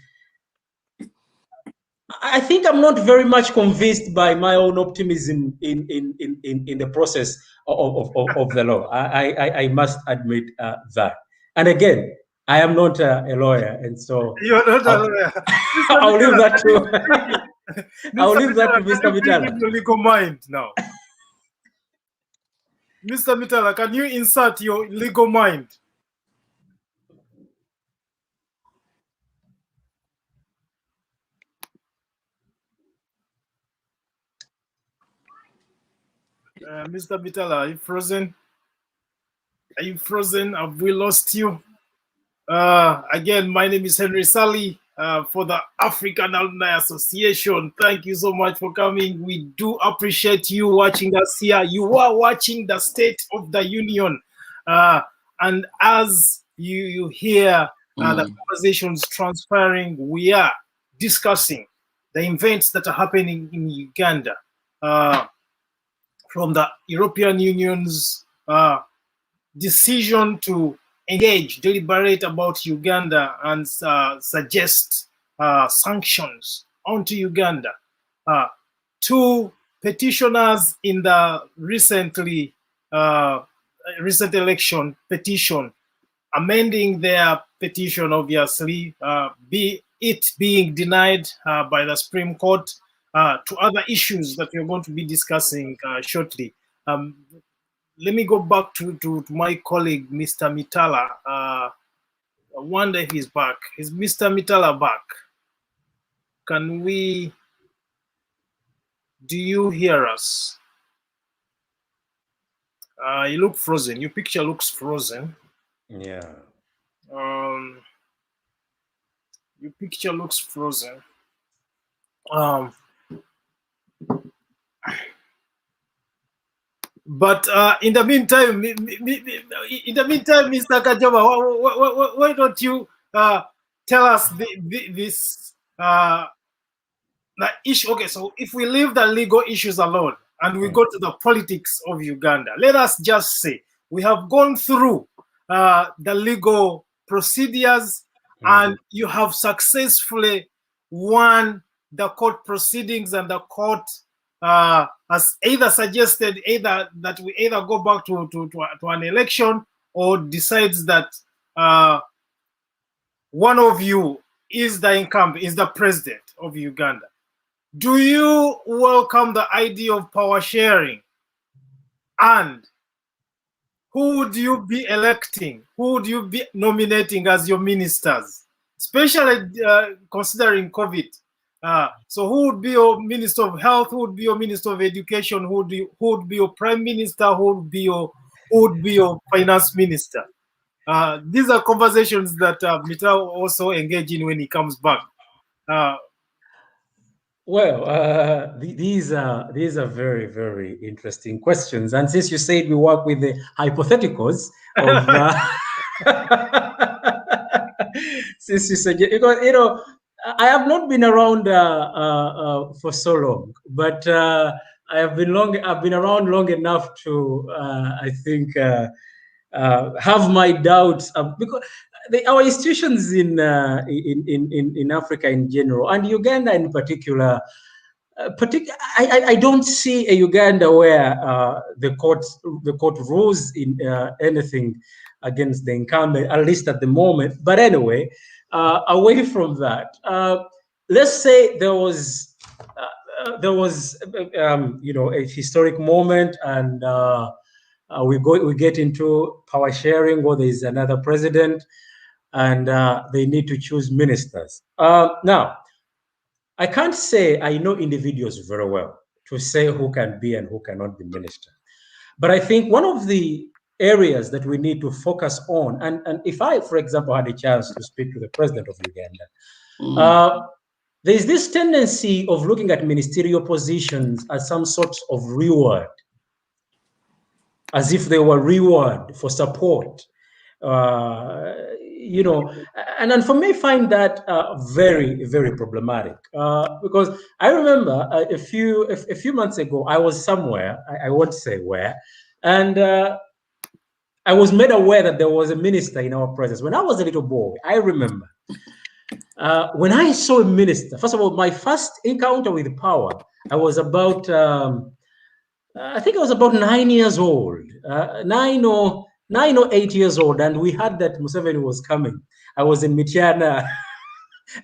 [SPEAKER 3] I think I'm not very much convinced by my own optimism in the process of the law. I must admit that. And again, I am not a lawyer, and so
[SPEAKER 2] you're not a lawyer.
[SPEAKER 3] I'll leave that to Mr. Mitala.
[SPEAKER 2] Your legal mind now. Mr. Mitala, can you insert your legal mind? Mr. Mitala, are you frozen? Are you frozen? Have we lost you? Again, my name is Henry Sally for the African Alumni Association. Thank you so much for coming. We do appreciate you watching us here. You are watching the State of the Union. And as you hear the conversations transpiring, we are discussing the events that are happening in Uganda. From the European Union's decision to engage, deliberate about Uganda and suggest sanctions onto Uganda, to petitioners in the recent election petition, amending their petition, obviously, it being denied by the Supreme Court, to other issues that we're going to be discussing shortly. Let me go back to my colleague, Mr. Mitala. I wonder if he's back. Is Mr. Mitala back? Do you hear us? You look frozen. Your picture looks frozen.
[SPEAKER 3] Yeah.
[SPEAKER 2] Your picture looks frozen. But in the meantime, Mr. Kajaba, why don't you tell us this the issue? Okay, so if we leave the legal issues alone and we go to the politics of Uganda, let us just say we have gone through the legal procedures, and you have successfully won the court proceedings, and the court has either suggested that we either go back to an election, or decides that one of you is the incumbent, is the president of Uganda. Do you welcome the idea of power sharing? And who would you be electing? Who would you be nominating as your ministers? Especially considering COVID. So who would be your Minister of Health? Who would be your Minister of Education? Who would be your Prime Minister? Who would be your Finance Minister? These are conversations that Mita also engage in when he comes back.
[SPEAKER 3] Well, these are very, very interesting questions. And since you said we work with the hypotheticals of, since you said, because I have not been around for so long, but I've been around long enough to, I think, have my doubts because our institutions in Africa in general, and Uganda in particular, I don't see a Uganda where the court rules in anything against the incumbent, at least at the moment. But anyway, away from that, let's say there was a historic moment, and we get into power sharing, or there is another president, and they need to choose ministers. Now, I can't say I know individuals very well to say who can be and who cannot be minister. But I think one of the areas that we need to focus on, and if I, for example, had a chance to speak to the president of Uganda, there's this tendency of looking at ministerial positions as some sort of reward, as if they were reward for support. And for me, I find that very, very problematic because I remember a few months ago, I was somewhere, I won't say where, and I was made aware that there was a minister in our presence. When I was a little boy, I remember when I saw a minister, first of all, my first encounter with power, I was about, I think I was about 9 years old, 9 or 8 years old, and we heard that Museveni was coming. I was in Mityana,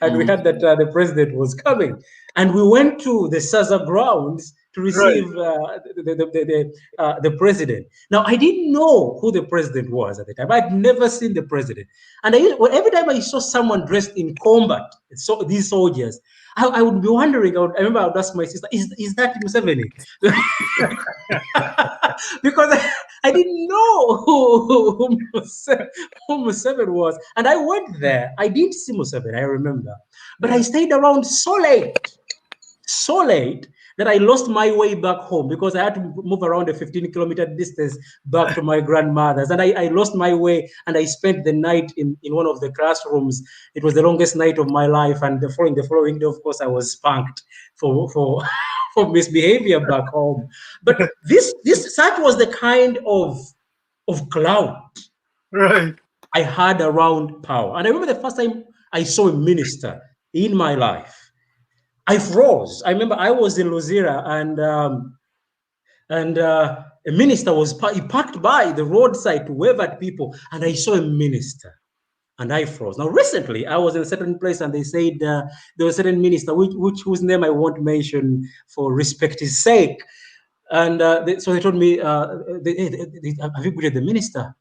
[SPEAKER 3] and we heard that the president was coming, and we went to the Saza grounds to receive the president. Now, I didn't know who the president was at the time. I'd never seen the president, and every time I saw someone dressed in combat, so these soldiers, I would be wondering. I remember I would ask my sister, "Is that Museveni?" Because I didn't know who Museveni was. And I went there. I didn't see Museveni, I remember. But I stayed around so late that I lost my way back home because I had to move around a 15-kilometer distance back to my grandmother's. And I lost my way, and I spent the night in one of the classrooms. It was the longest night of my life. And the following day, of course, I was spanked for misbehavior back home. But such was the kind of clout I had around power. And I remember the first time I saw a minister in my life, I froze. I remember I was in Jazeera, and a minister he parked by the roadside to wave at people, and I saw a minister, and I froze. Now, recently, I was in a certain place, and they said there was a certain minister, whose name I won't mention for respect's sake. And so they told me, have you greeted the minister?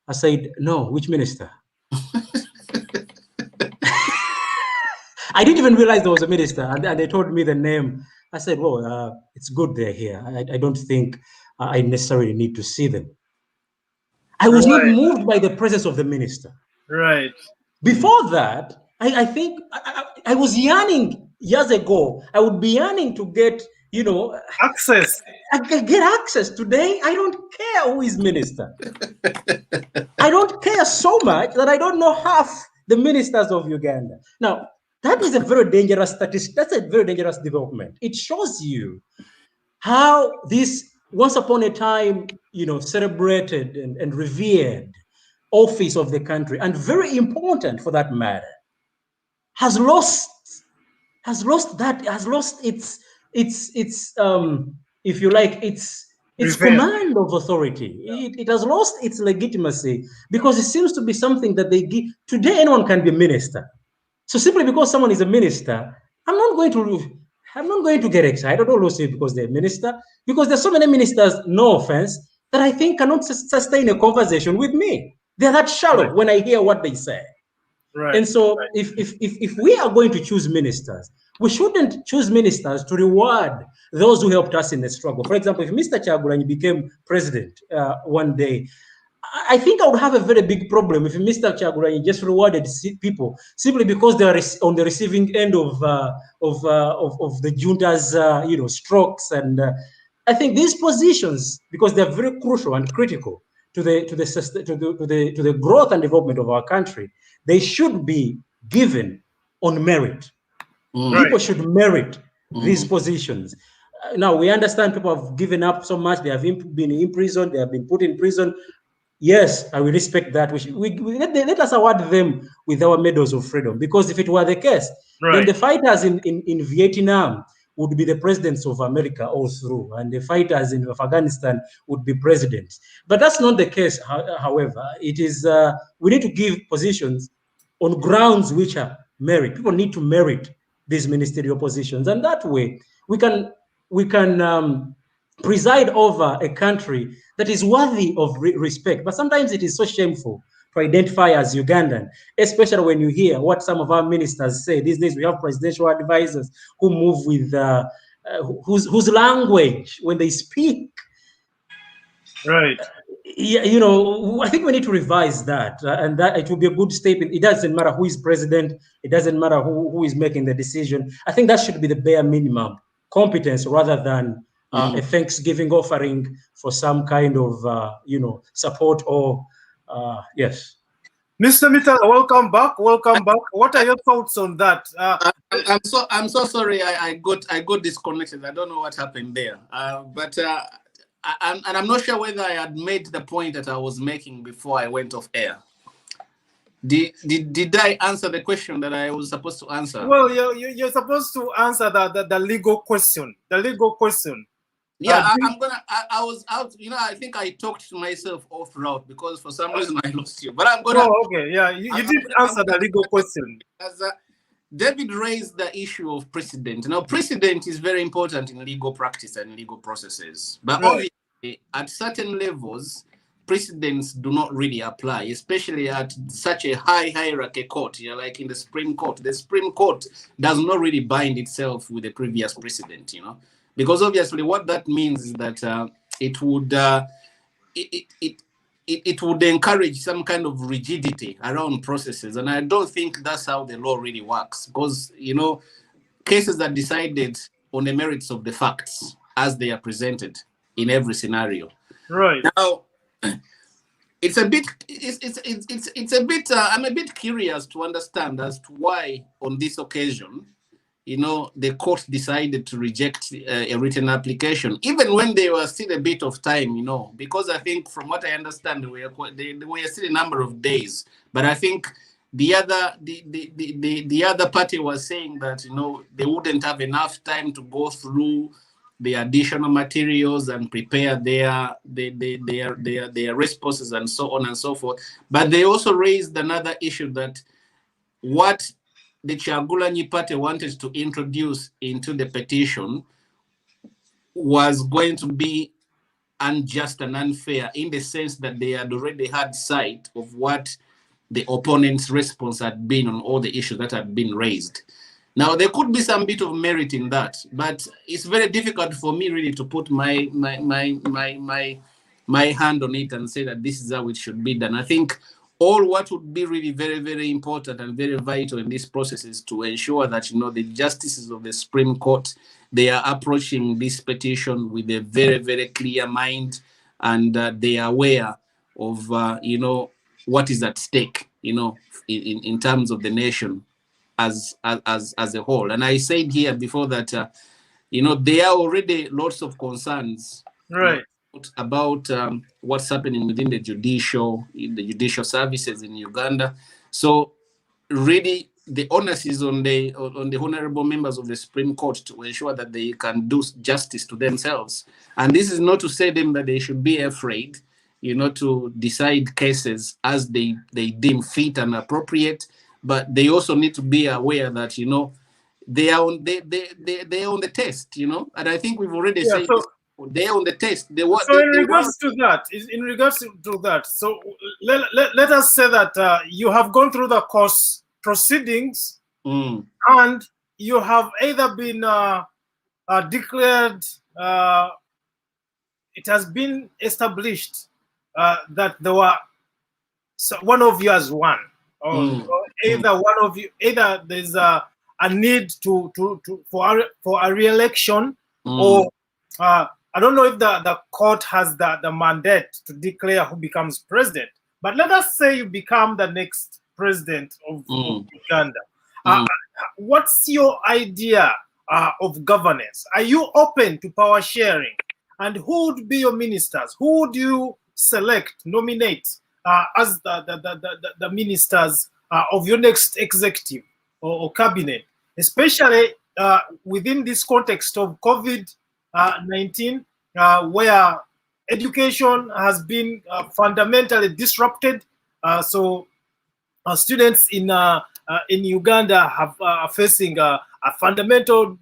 [SPEAKER 3] I said, no, which minister? I didn't even realize there was a minister, and they told me the name. I said, well, it's good they're here. I don't think I necessarily need to see them. I was not moved by the presence of the minister.
[SPEAKER 2] Right.
[SPEAKER 3] Before that, I think I was yearning years ago. I would be yearning to get,
[SPEAKER 2] access.
[SPEAKER 3] I can get access. Today, I don't care who is minister. I don't care so much that I don't know half the ministers of Uganda. Now, that is a very dangerous statistic. That's a very dangerous development. It shows you how this, once upon a time, celebrated and revered office of the country, and very important for that matter, has lost its if you like its command of authority. It has lost its legitimacy, because it seems to be something that they give. Today anyone can be a minister. So simply because someone is a minister, I'm not going to get excited or say because they're a minister, because there's so many ministers, no offense, that I think cannot sustain a conversation with me. They're that shallow when I hear what they say. And so if we are going to choose ministers, we shouldn't choose ministers to reward those who helped us in the struggle. For example, if Mr. Kyagulanyi became president one day, I think I would have a very big problem if Mr. Kyagulanyi just rewarded people simply because they are on the receiving end of the junta's strokes. And I think these positions, because they're very crucial and critical to the growth and development of our country, they should be given on merit. People should merit these positions. Now we understand people have given up so much. They have been imprisoned. They have been put in prison. Yes, I will respect that. Let us award them with our medals of freedom, because if it were the case, then the fighters in Vietnam would be the presidents of America all through, and the fighters in Afghanistan would be presidents. But that's not the case, however. It is, we need to give positions on grounds which are merit. People need to merit these ministerial positions, and that way we can preside over a country that is worthy of respect. But sometimes it is so shameful to identify as Ugandan, especially when you hear what some of our ministers say. These days we have presidential advisors who move with whose language when they speak, I think we need to revise that, and that it will be a good statement. It doesn't matter who is president, it doesn't matter who is making the decision. I think that should be the bare minimum competence, rather than a Thanksgiving offering for some kind of support or yes.
[SPEAKER 2] Mr. Mittal, welcome back. Welcome back. What are your thoughts on that?
[SPEAKER 1] I'm so sorry. I got disconnected. I don't know what happened there. But I'm not sure whether I had made the point that I was making before I went off air. Did I answer the question that I was supposed to answer?
[SPEAKER 2] Well, you're supposed to answer the legal question. The legal question.
[SPEAKER 1] Yeah, I was out. I think I talked to myself all throughout because for some reason I lost you. But I'm gonna.
[SPEAKER 2] Oh, okay. Yeah, you did answer the legal question.
[SPEAKER 1] As David raised the issue of precedent. Now, precedent is very important in legal practice and legal processes. But obviously, at certain levels, precedents do not really apply, especially at such a high hierarchy court, like in the Supreme Court. The Supreme Court does not really bind itself with the previous precedent, because obviously what that means is that it would encourage some kind of rigidity around processes. And I don't think that's how the law really works, because, cases are decided on the merits of the facts as they are presented in every scenario.
[SPEAKER 2] Right.
[SPEAKER 1] Now, it's a bit, I'm a bit curious to understand as to why on this occasion, the court decided to reject a written application, even when there was still a bit of time, because I think from what I understand, there were still a number of days. But I think the other party was saying that, they wouldn't have enough time to go through the additional materials and prepare their responses and so on and so forth. But they also raised another issue that what the Kyagulanyi party wanted to introduce into the petition was going to be unjust and unfair, in the sense that they had already had sight of what the opponent's response had been on all the issues that had been raised. Now, there could be some bit of merit in that, but it's very difficult for me really to put my hand on it and say that this is how it should be done. I think what would be really very, very important and very vital in this process is to ensure that, the justices of the Supreme Court, they are approaching this petition with a very, very clear mind, and they are aware of, what is at stake, in terms of the nation as a whole. And I said here before that, there are already lots of concerns about what's happening within the judicial services in Uganda. So really, the onus is on the honorable members of the Supreme Court to ensure that they can do justice to themselves. And this is not to say them that they should be afraid, to decide cases as they deem fit and appropriate. But they also need to be aware that they are on the test. And I think we've already said they're on the test.
[SPEAKER 2] In regards to that, so let us say that you have gone through the course proceedings, and you have either been declared, it has been established that there were one of you has won, or either there's a need for a re-election, or I don't know if the court has the mandate to declare who becomes president. But let us say you become the next president of Uganda. What's your idea of governance? Are you open to power sharing? And who would be your ministers? Who would you select, nominate as the ministers of your next executive or cabinet, especially within this context of COVID-19, where education has been fundamentally disrupted? So students in Uganda are facing a fundamental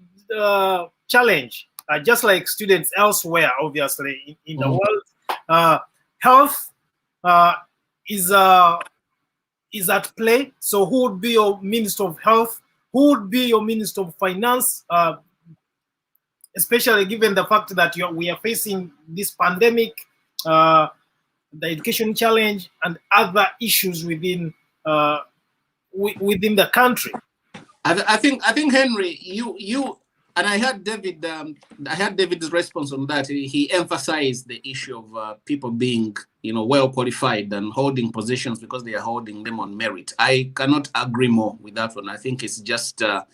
[SPEAKER 2] challenge, just like students elsewhere, obviously, in the world. Health is at play. So who would be your Minister of Health? Who would be your Minister of Finance? Especially given the fact that we are facing this pandemic, the education challenge, and other issues within the country.
[SPEAKER 1] I think Henry, you and I heard David. I heard David's response on that. He emphasized the issue of people being, well qualified and holding positions because they are holding them on merit. I cannot agree more with that one. I think it's just a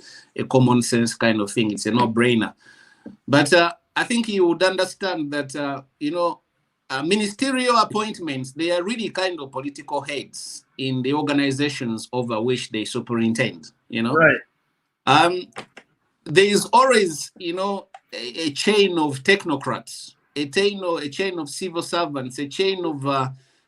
[SPEAKER 1] common sense kind of thing. It's a no-brainer. But I think you would understand that ministerial appointments, they are really kind of political heads in the organizations over which they superintend.
[SPEAKER 2] Right.
[SPEAKER 1] There is always, a chain of technocrats, a chain of civil servants, a chain of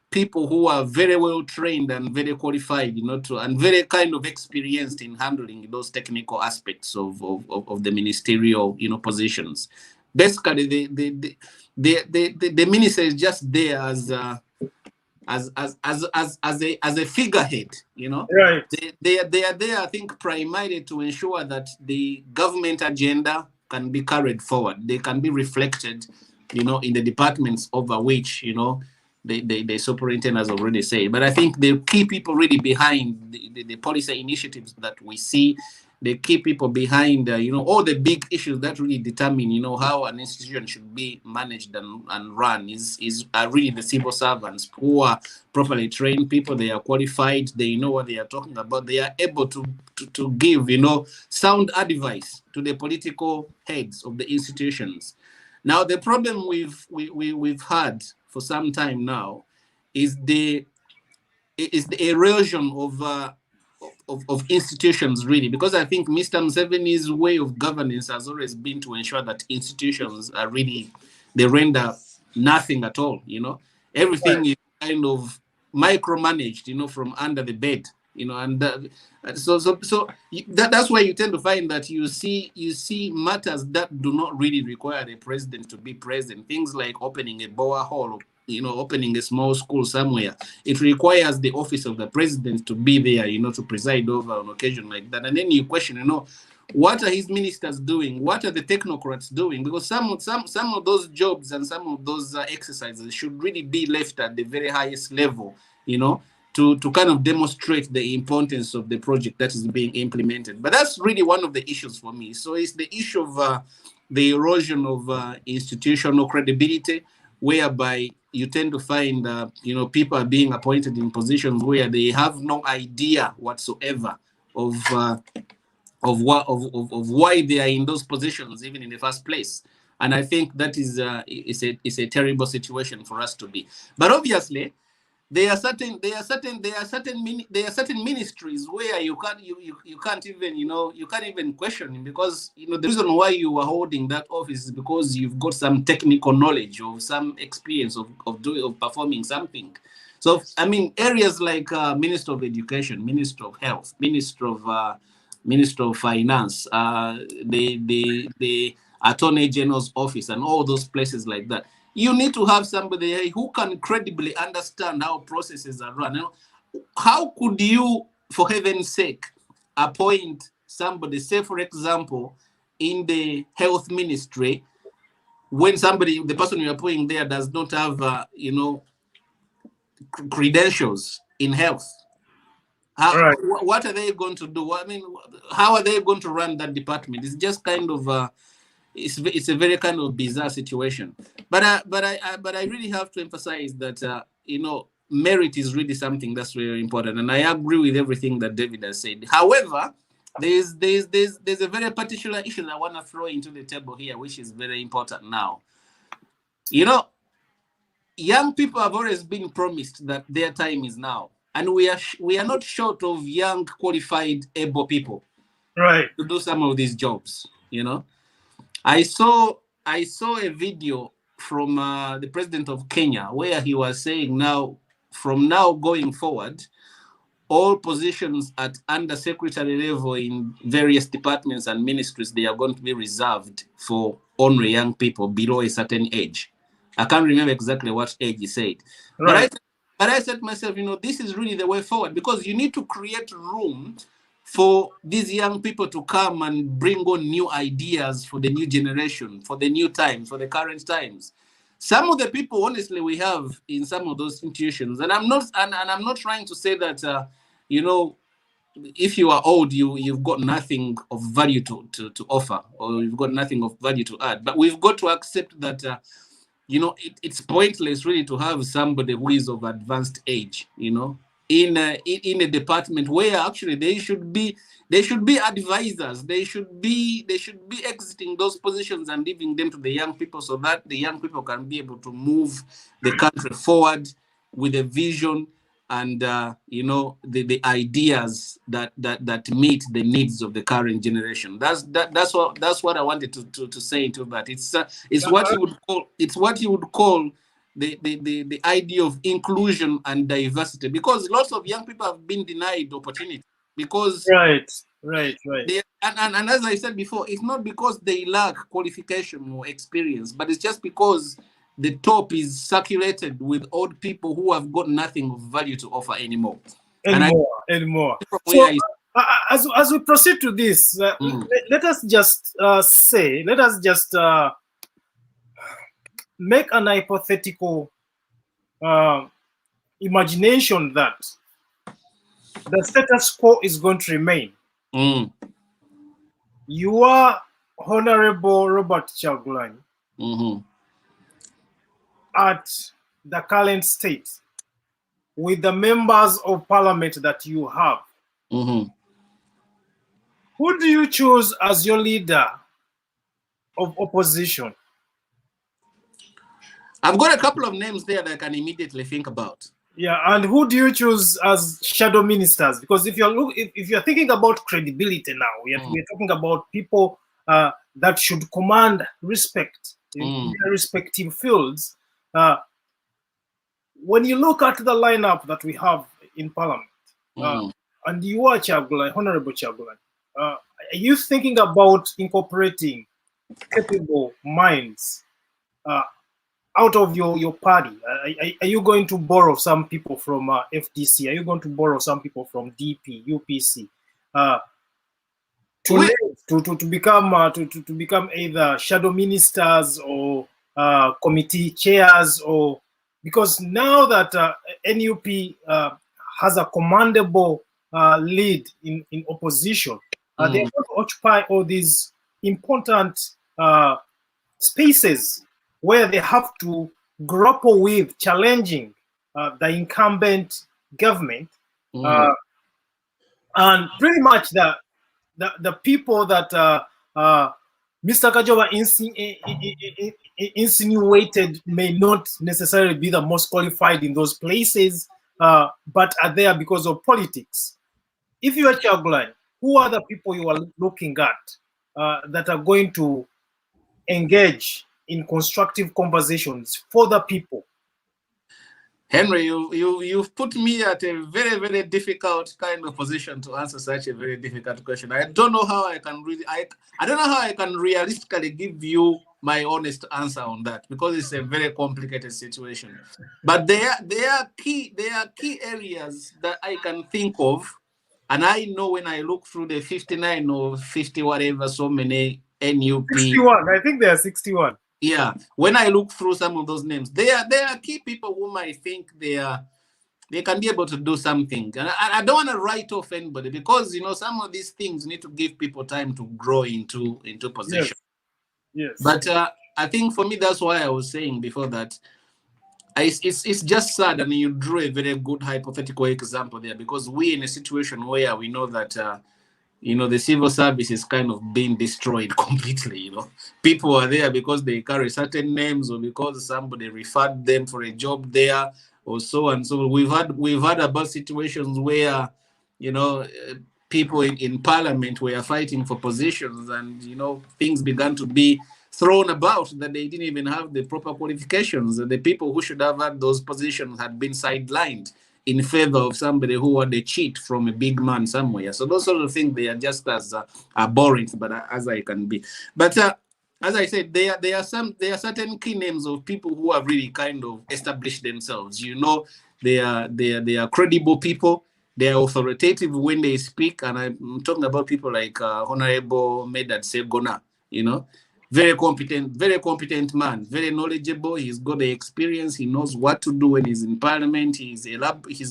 [SPEAKER 1] people who are very well trained and very qualified, and very kind of experienced in handling those technical aspects of the ministerial, positions. Basically, the minister is just there as a figurehead,
[SPEAKER 2] Right.
[SPEAKER 1] They are there, I think, primarily to ensure that the government agenda can be carried forward. They can be reflected, in the departments over which, they superintend, as already said. But I think the key people really behind the policy initiatives that we see, the key people behind, all the big issues that really determine, how an institution should be managed and run are really the civil servants who are properly trained people. They are qualified. They know what they are talking about. They are able to give, sound advice to the political heads of the institutions. Now, the problem we've had for some time now is the erosion of institutions, really, because I think Mr. Museveni's way of governance has always been to ensure that institutions are really, they render nothing at all. Everything is kind of micromanaged, from under the bed. And that's why you tend to find that you see matters that do not really require the president to be present. Things like opening a borehole, opening a small school somewhere. It requires the office of the president to be there, to preside over an occasion like that. And then you question, what are his ministers doing? What are the technocrats doing? Because some of those jobs and some of those exercises should really be left at the very highest level, to kind of demonstrate the importance of the project that is being implemented. But that's really one of the issues for me. So it's the issue of the erosion of institutional credibility, whereby you tend to find, people are being appointed in positions where they have no idea whatsoever of why they are in those positions, even in the first place. And I think that is a terrible situation for us to be. But obviously, there are certain ministries where you can't even question him, because the reason why you are holding that office is because you've got some technical knowledge or some experience of performing something. So I mean, areas like Minister of Education, Minister of Health, Minister of Finance, the Attorney General's office, and all those places like that. You need to have somebody who can credibly understand how processes are run. How could you, for heaven's sake, appoint somebody, say for example, in the health ministry, when the person you're appointing there does not have, credentials in health?
[SPEAKER 2] Right.
[SPEAKER 1] What are they going to do? I mean, how are they going to run that department? It's just kind of it's a very kind of bizarre situation. But I really have to emphasize that merit is really something that's very important, and I agree with everything that David has said. However, there's a very particular issue that I want to throw into the table here, which is very important now. Young people have always been promised that their time is now, and we are not short of young, qualified, able people,
[SPEAKER 2] right,
[SPEAKER 1] to do some of these jobs. I saw a video from the president of Kenya where he was saying from now going forward, all positions at undersecretary level in various departments and ministries, they are going to be reserved for only young people below a certain age. I can't remember exactly what age he said.
[SPEAKER 2] right.
[SPEAKER 1] But I said to myself, this is really the way forward, because you need to create room for these young people to come and bring on new ideas for the new generation, for the new times, for the current times. Some of the people, honestly, we have in some of those institutions, and I'm not trying to say that if you are old, you've got nothing of value to offer, or you've got nothing of value to add. But we've got to accept that it's pointless really to have somebody who is of advanced age, in a department where actually they should be advisors. They should be exiting those positions and leaving them to the young people, so that the young people can be able to move the country forward with a vision and the ideas that meet the needs of the current generation. That's what I wanted to say into that. It's what you would call the idea of inclusion and diversity, because lots of young people have been denied opportunity because
[SPEAKER 2] right.
[SPEAKER 1] And as I said before, it's not because they lack qualification or experience, but it's just because the top is circulated with old people who have got nothing of value to offer anymore.
[SPEAKER 2] Anymore. So, as we proceed to this, let us just make an hypothetical imagination that the status quo is going to remain. You are Honorable Robert Kyagulanyi at the current state, with the members of parliament that you have. Who do you choose as your leader of opposition?
[SPEAKER 1] I've got a couple of names there that I can immediately think about.
[SPEAKER 2] Yeah, and who do you choose as shadow ministers? Because if you're thinking about credibility now, we're talking about people that should command respect in their respective fields. When you look at the lineup that we have in parliament, and you are Honorable Kyagulanyi, are you thinking about incorporating capable minds out of your party? Are you going to borrow some people from FDC? Are you going to borrow some people from DP, UPC, to become either shadow ministers or committee chairs? Or because now that NUP has a commendable lead in opposition, they are going to occupy all these important spaces where they have to grapple with challenging the incumbent government, and pretty much the people that Mr. Kajoba insinuated may not necessarily be the most qualified in those places, but are there because of politics. If you are Chagulan, who are the people you are looking at that are going to engage in constructive conversations for the people?
[SPEAKER 1] Henry, you've put me at a very, very difficult kind of position to answer such a very difficult question. I don't know how I can really, I don't know how I can realistically give you my honest answer on that, because it's a very complicated situation. But there are key areas that I can think of, and I know when I look through the 59 or 50 whatever, so many NUP.
[SPEAKER 2] 61, I think there are 61.
[SPEAKER 1] Yeah, when I look through some of those names, they are key people whom I think they can be able to do something. And I don't want to write off anybody, because some of these things need to give people time to grow into position.
[SPEAKER 2] Yes.
[SPEAKER 1] But I think for me, that's why I was saying before that it's just sad. I mean, you drew a very good hypothetical example there, because we're in a situation where we know that the civil service is kind of being destroyed completely. People are there because they carry certain names, or because somebody referred them for a job there, or so and so. We've had about situations where, people in parliament were fighting for positions, and things began to be thrown about that they didn't even have the proper qualifications. The people who should have had those positions had been sidelined in favor of somebody who had a cheat from a big man somewhere. So those sort of things, they are just as boring, but as I can be. But as I said, there are certain key names of people who have really kind of established themselves. They are credible people. They are authoritative when they speak, and I'm talking about people like Honorable Medad Segona. Very competent man, very knowledgeable. He's got the experience. He knows what to do when he's in parliament. He's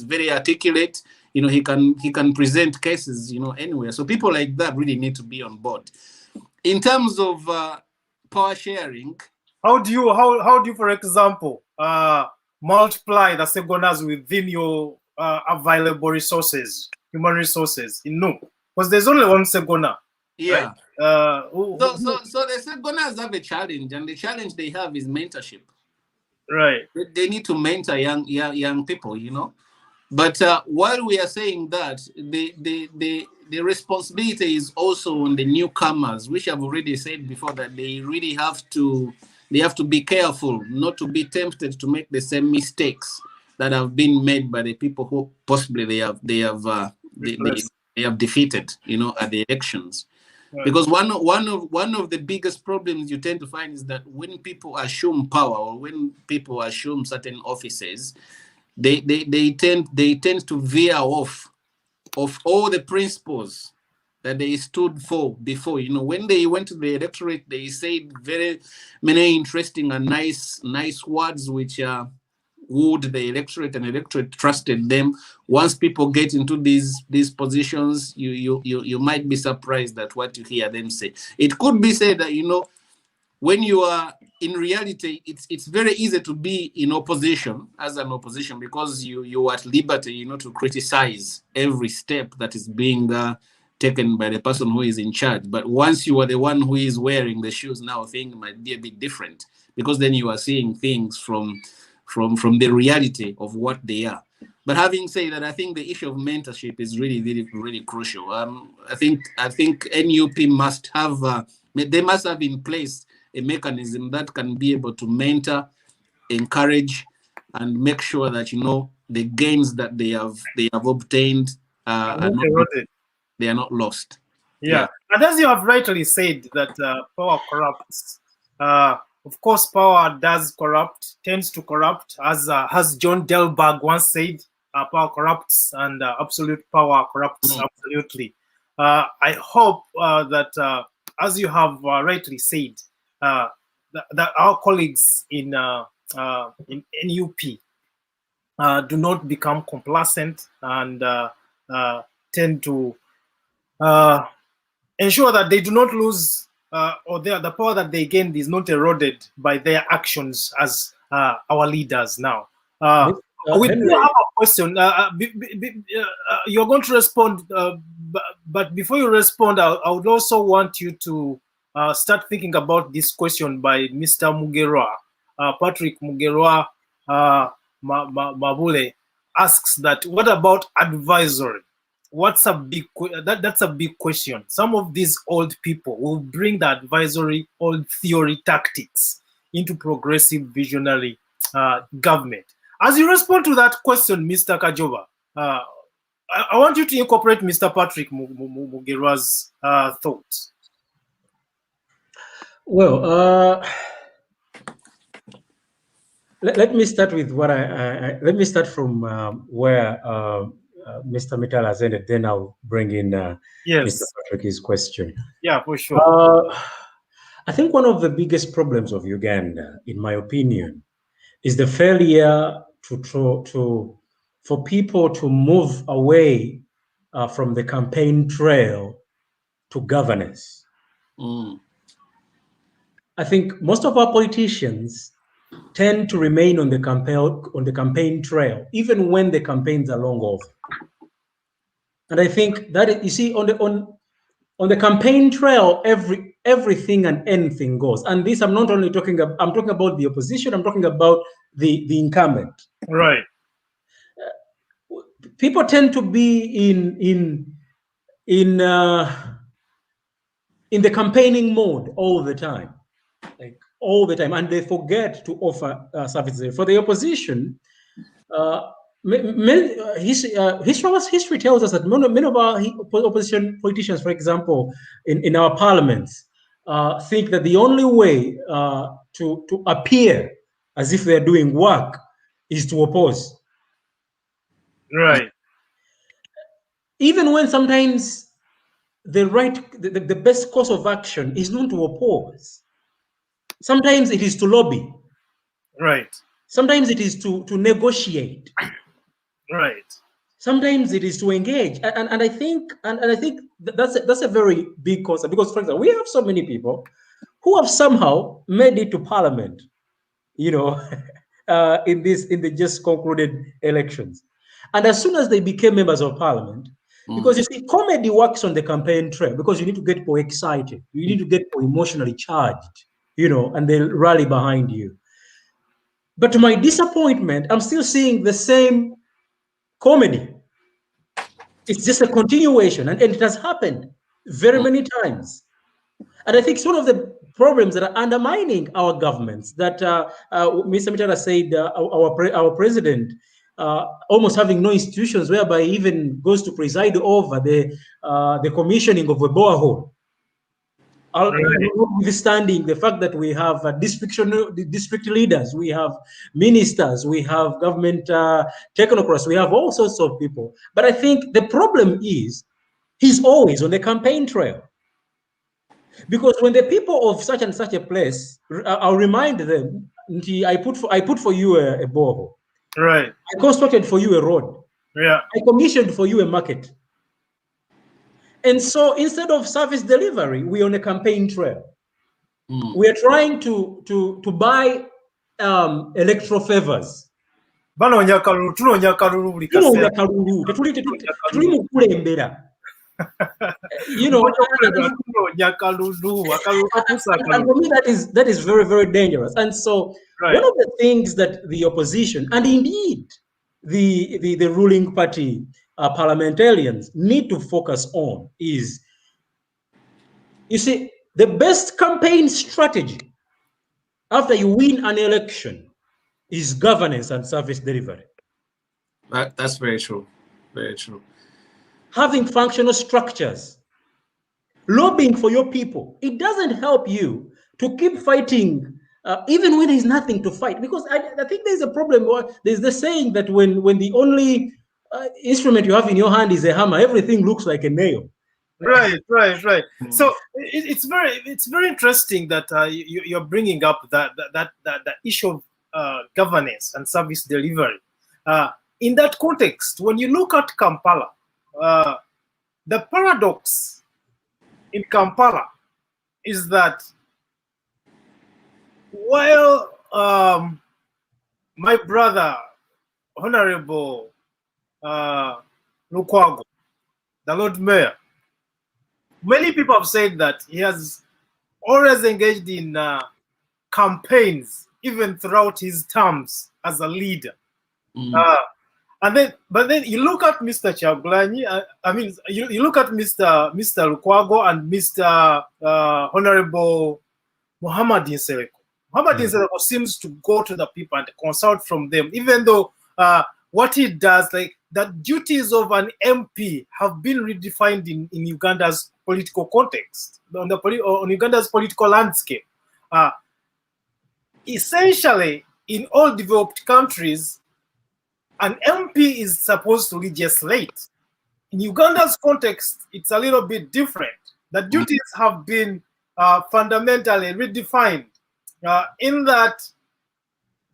[SPEAKER 1] very articulate. He can present cases, anywhere. So people like that really need to be on board. In terms of power sharing,
[SPEAKER 2] how do you, for example, multiply the Segonas within your available resources, human resources? Because there's only one Segona.
[SPEAKER 1] Yeah.
[SPEAKER 2] Right?
[SPEAKER 1] So the Segonas have a challenge, and the challenge they have is mentorship.
[SPEAKER 2] Right.
[SPEAKER 1] They need to mentor young people, But while we are saying that, the responsibility is also on the newcomers, which I've already said before, that they really have to be careful not to be tempted to make the same mistakes that have been made by the people who possibly they have defeated, at the elections. Right. Because one of the biggest problems you tend to find is that when people assume power, or when people assume certain offices, they tend to veer off of all the principles that they stood for before. When they went to the electorate, they said very many interesting and nice words, which would the electorate, and electorate trusted them. Once people get into these positions, you might be surprised at what you hear them say. It could be said that when you are in reality, it's very easy to be in opposition as an opposition, because you are at liberty to criticize every step that is being taken by the person who is in charge. But once you are the one who is wearing the shoes, now things might be a bit different, because then you are seeing things from the reality of what they are. But having said that, I think the issue of mentorship is really, really, really crucial. I think NUP must have in place a mechanism that can be able to mentor, encourage, and make sure that the gains that they have obtained they are not lost.
[SPEAKER 2] Yeah. And as you have rightly said, that power corrupts. Of course, power does corrupt, tends to corrupt, as John Delberg once said, power corrupts, and absolute power corrupts absolutely. I hope that, as you have rightly said, that our colleagues in NUP do not become complacent and tend to ensure that they do not lose, or the power that they gained is not eroded by their actions as our leaders now. We do have a question. You're going to respond, but before you respond, I would also want you to start thinking about this question by Mr. Mugerwa. Patrick Mugerwa Mabule asks that, what about advisory? That's a big question. Some of these old people will bring the advisory old theory tactics into progressive visionary government. As you respond to that question, Mr. Kajoba, I want you to incorporate Mr. Patrick Mugerwa's thoughts.
[SPEAKER 3] Well, let me start with what let me start from where Mr. Mittal has ended. Then I'll bring in
[SPEAKER 2] Yes.
[SPEAKER 3] Mr. Patrick's question.
[SPEAKER 2] Yeah, for sure.
[SPEAKER 3] I think one of the biggest problems of Uganda, in my opinion, is the failure for people to move away from the campaign trail to governance. I think most of our politicians tend to remain on the campaign trail, even when the campaigns are long over. And I think that, you see, on the campaign trail, everything and anything goes. And this, I'm not only talking about, I'm talking about the opposition, I'm talking about the incumbent.
[SPEAKER 2] Right.
[SPEAKER 3] People tend to be in the campaigning mode all the time, like all the time, and they forget to offer services. For the opposition, history tells us that many of our opposition politicians, for example, in our parliaments, think that the only way to appear as if they're doing work is to oppose.
[SPEAKER 2] Right.
[SPEAKER 3] Even when sometimes the best course of action is not to oppose. Sometimes it is to lobby.
[SPEAKER 2] Right.
[SPEAKER 3] Sometimes it is to negotiate.
[SPEAKER 2] Right.
[SPEAKER 3] Sometimes it is to engage, and I think that's a very big concept, because, for example, we have so many people who have somehow made it to parliament, you know, in the just concluded elections, and as soon as they became members of parliament, because you see, comedy works on the campaign trail, because you need to get people excited, you need to get people emotionally charged, you know, and they'll rally behind you. But to my disappointment, I'm still seeing the same comedy. It's just a continuation, and it has happened very many times. And I think it's one of the problems that are undermining our governments, that Mr. Mitala said, our president almost having no institutions whereby he even goes to preside over the commissioning of a borehole. Notwithstanding the fact that we have district leaders, we have ministers, we have government technocrats, we have all sorts of people. But I think the problem is he's always on the campaign trail. Because when the people of such and such a place, I'll remind them, I put for you a borehole.
[SPEAKER 2] Right.
[SPEAKER 3] I constructed for you a road.
[SPEAKER 2] Yeah.
[SPEAKER 3] I commissioned for you a market. And so instead of service delivery, we're on a campaign trail. We are trying to buy electoral favors. You know, and for me, that is very, very dangerous. And so one of the things that the opposition, and indeed the ruling party parliamentarians, need to focus on is, you see, the best campaign strategy after you win an election is governance and service delivery.
[SPEAKER 1] That's very true. Very true.
[SPEAKER 3] Having functional structures, lobbying for your people. It doesn't help you to keep fighting, even when there's nothing to fight. Because I think there's a problem. There's the saying that when the only instrument you have in your hand is a hammer, everything looks like a nail.
[SPEAKER 2] Right. So it's very interesting that you're bringing up that issue of governance and service delivery. In that context, when you look at Kampala, the paradox in Kampala is that while my brother, Honorable Lukwago, the Lord Mayor, many people have said that he has always engaged in campaigns, even throughout his terms as a leader. But then you look at Mr. Kyagulanyi. I mean, you look at Mr. Lukwago and Mr. Honorable Muhammad Nsereko. Muhammad Nsereko seems to go to the people and consult from them, even though what he does, like the duties of an MP, have been redefined in Uganda's political context, on Uganda's political landscape. Essentially, in all developed countries, an MP is supposed to legislate. In Uganda's context, it's a little bit different. The duties have been fundamentally redefined in that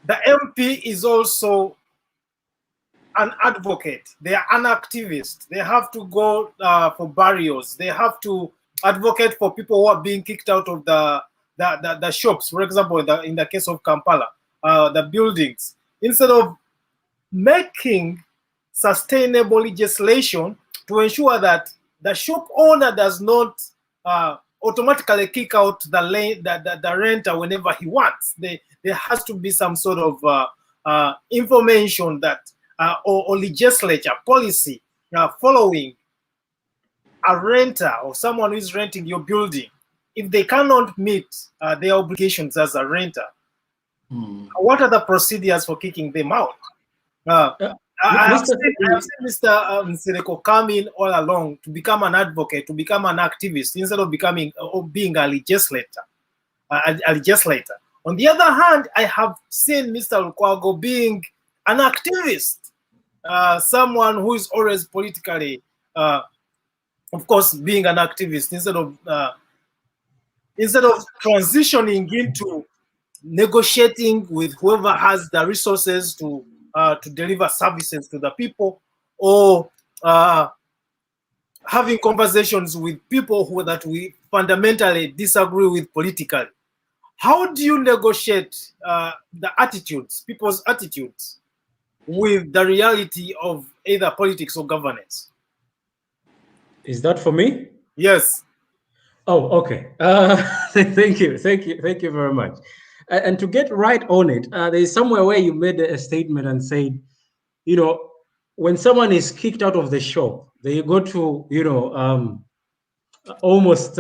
[SPEAKER 2] the MP is also an advocate. They are an activist. They have to go for burials. They have to advocate for people who are being kicked out of the shops. For example, in the case of Kampala, the buildings. Instead of making sustainable legislation to ensure that the shop owner does not automatically kick out the renter whenever he wants. There has to be some sort of information that or legislature policy following a renter or someone who is renting your building. If they cannot meet their obligations as a renter, what are the procedures for kicking them out? I have seen Mr. Nsereko come in all along to become an advocate, to become an activist, instead of being a legislator. On the other hand, I have seen Mr. Lukwago being an activist, someone who is always politically, of course, being an activist instead of transitioning into negotiating with whoever has the resources to deliver services to the people, or having conversations with people that we fundamentally disagree with politically. How do you negotiate people's attitudes, with the reality of either politics or governance?
[SPEAKER 3] Is that for me?
[SPEAKER 2] Yes.
[SPEAKER 3] Oh, okay. Thank you very much. And to get right on it, there's somewhere where you made a statement and said, when someone is kicked out of the shop, they go to, almost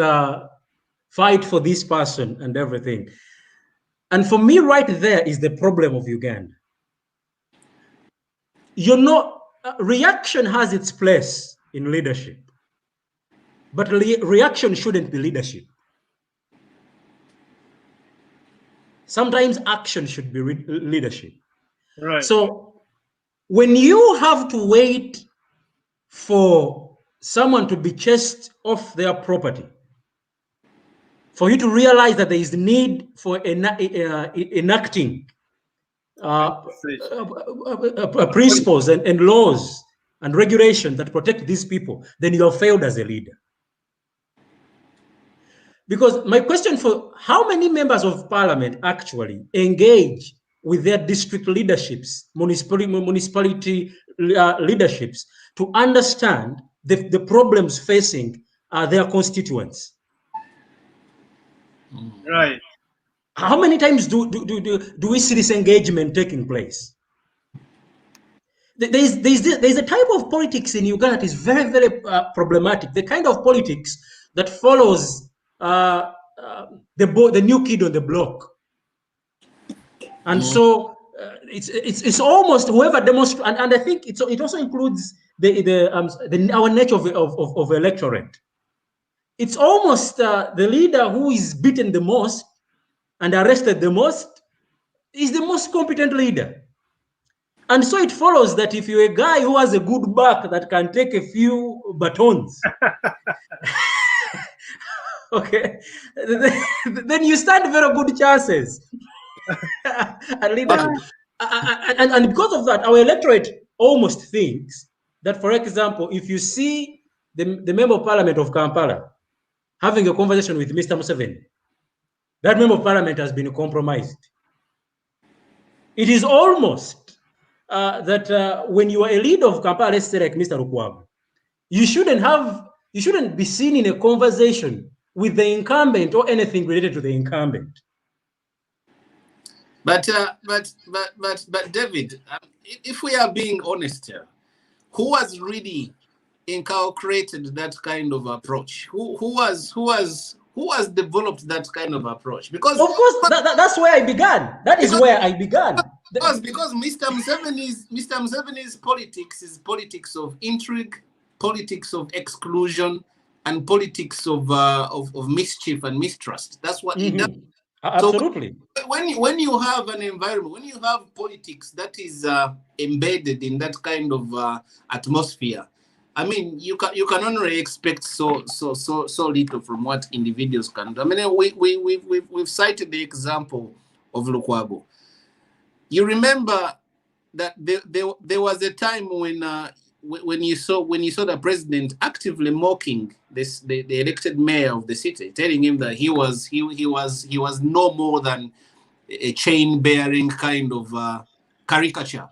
[SPEAKER 3] fight for this person and everything. And for me, right there is the problem of Uganda. Reaction has its place in leadership, but reaction shouldn't be leadership. Sometimes action should be leadership.
[SPEAKER 2] Right.
[SPEAKER 3] So when you have to wait for someone to be chased off their property, for you to realize that there is need for enacting principles and laws and regulations that protect these people, then you have failed as a leader. Because my question for how many members of parliament actually engage with their district leaderships, municipality leaderships, to understand the problems facing their constituents?
[SPEAKER 2] Right.
[SPEAKER 3] How many times do we see this engagement taking place? There's a type of politics in Uganda that is very, very problematic. The kind of politics that follows the new kid on the block, and so it's almost whoever demonstrates, and I think it also includes our nature of electorate. It's almost the leader who is beaten the most and arrested the most is the most competent leader. And so it follows that if you're a guy who has a good back that can take a few batons, okay, then you stand very good chances. And because of that, our electorate almost thinks that, for example, if you see the member of parliament of Kampala having a conversation with Mr. Museveni, that member of parliament has been compromised. It is almost that when you are a leader of Kampala, let's say like Mr. Lukwago, you shouldn't be seen in a conversation with the incumbent or anything related to the incumbent.
[SPEAKER 1] But David, if we are being honest here, who has really inculcated that kind of approach? Who has developed that kind of approach? Because
[SPEAKER 3] of course that's where I began. That is where I began.
[SPEAKER 1] Because Mr. Museveni's politics is politics of intrigue, politics of exclusion, and politics of mischief and mistrust. That's what he does.
[SPEAKER 3] Absolutely.
[SPEAKER 1] So when you have an environment, when you have politics that is embedded in that kind of atmosphere, I mean, you can only expect so little from what individuals can do. I mean, we've cited the example of Lukwago. You remember that there was a time when you saw the president actively mocking the elected mayor of the city, telling him that he was no more than a chain-bearing kind of caricature,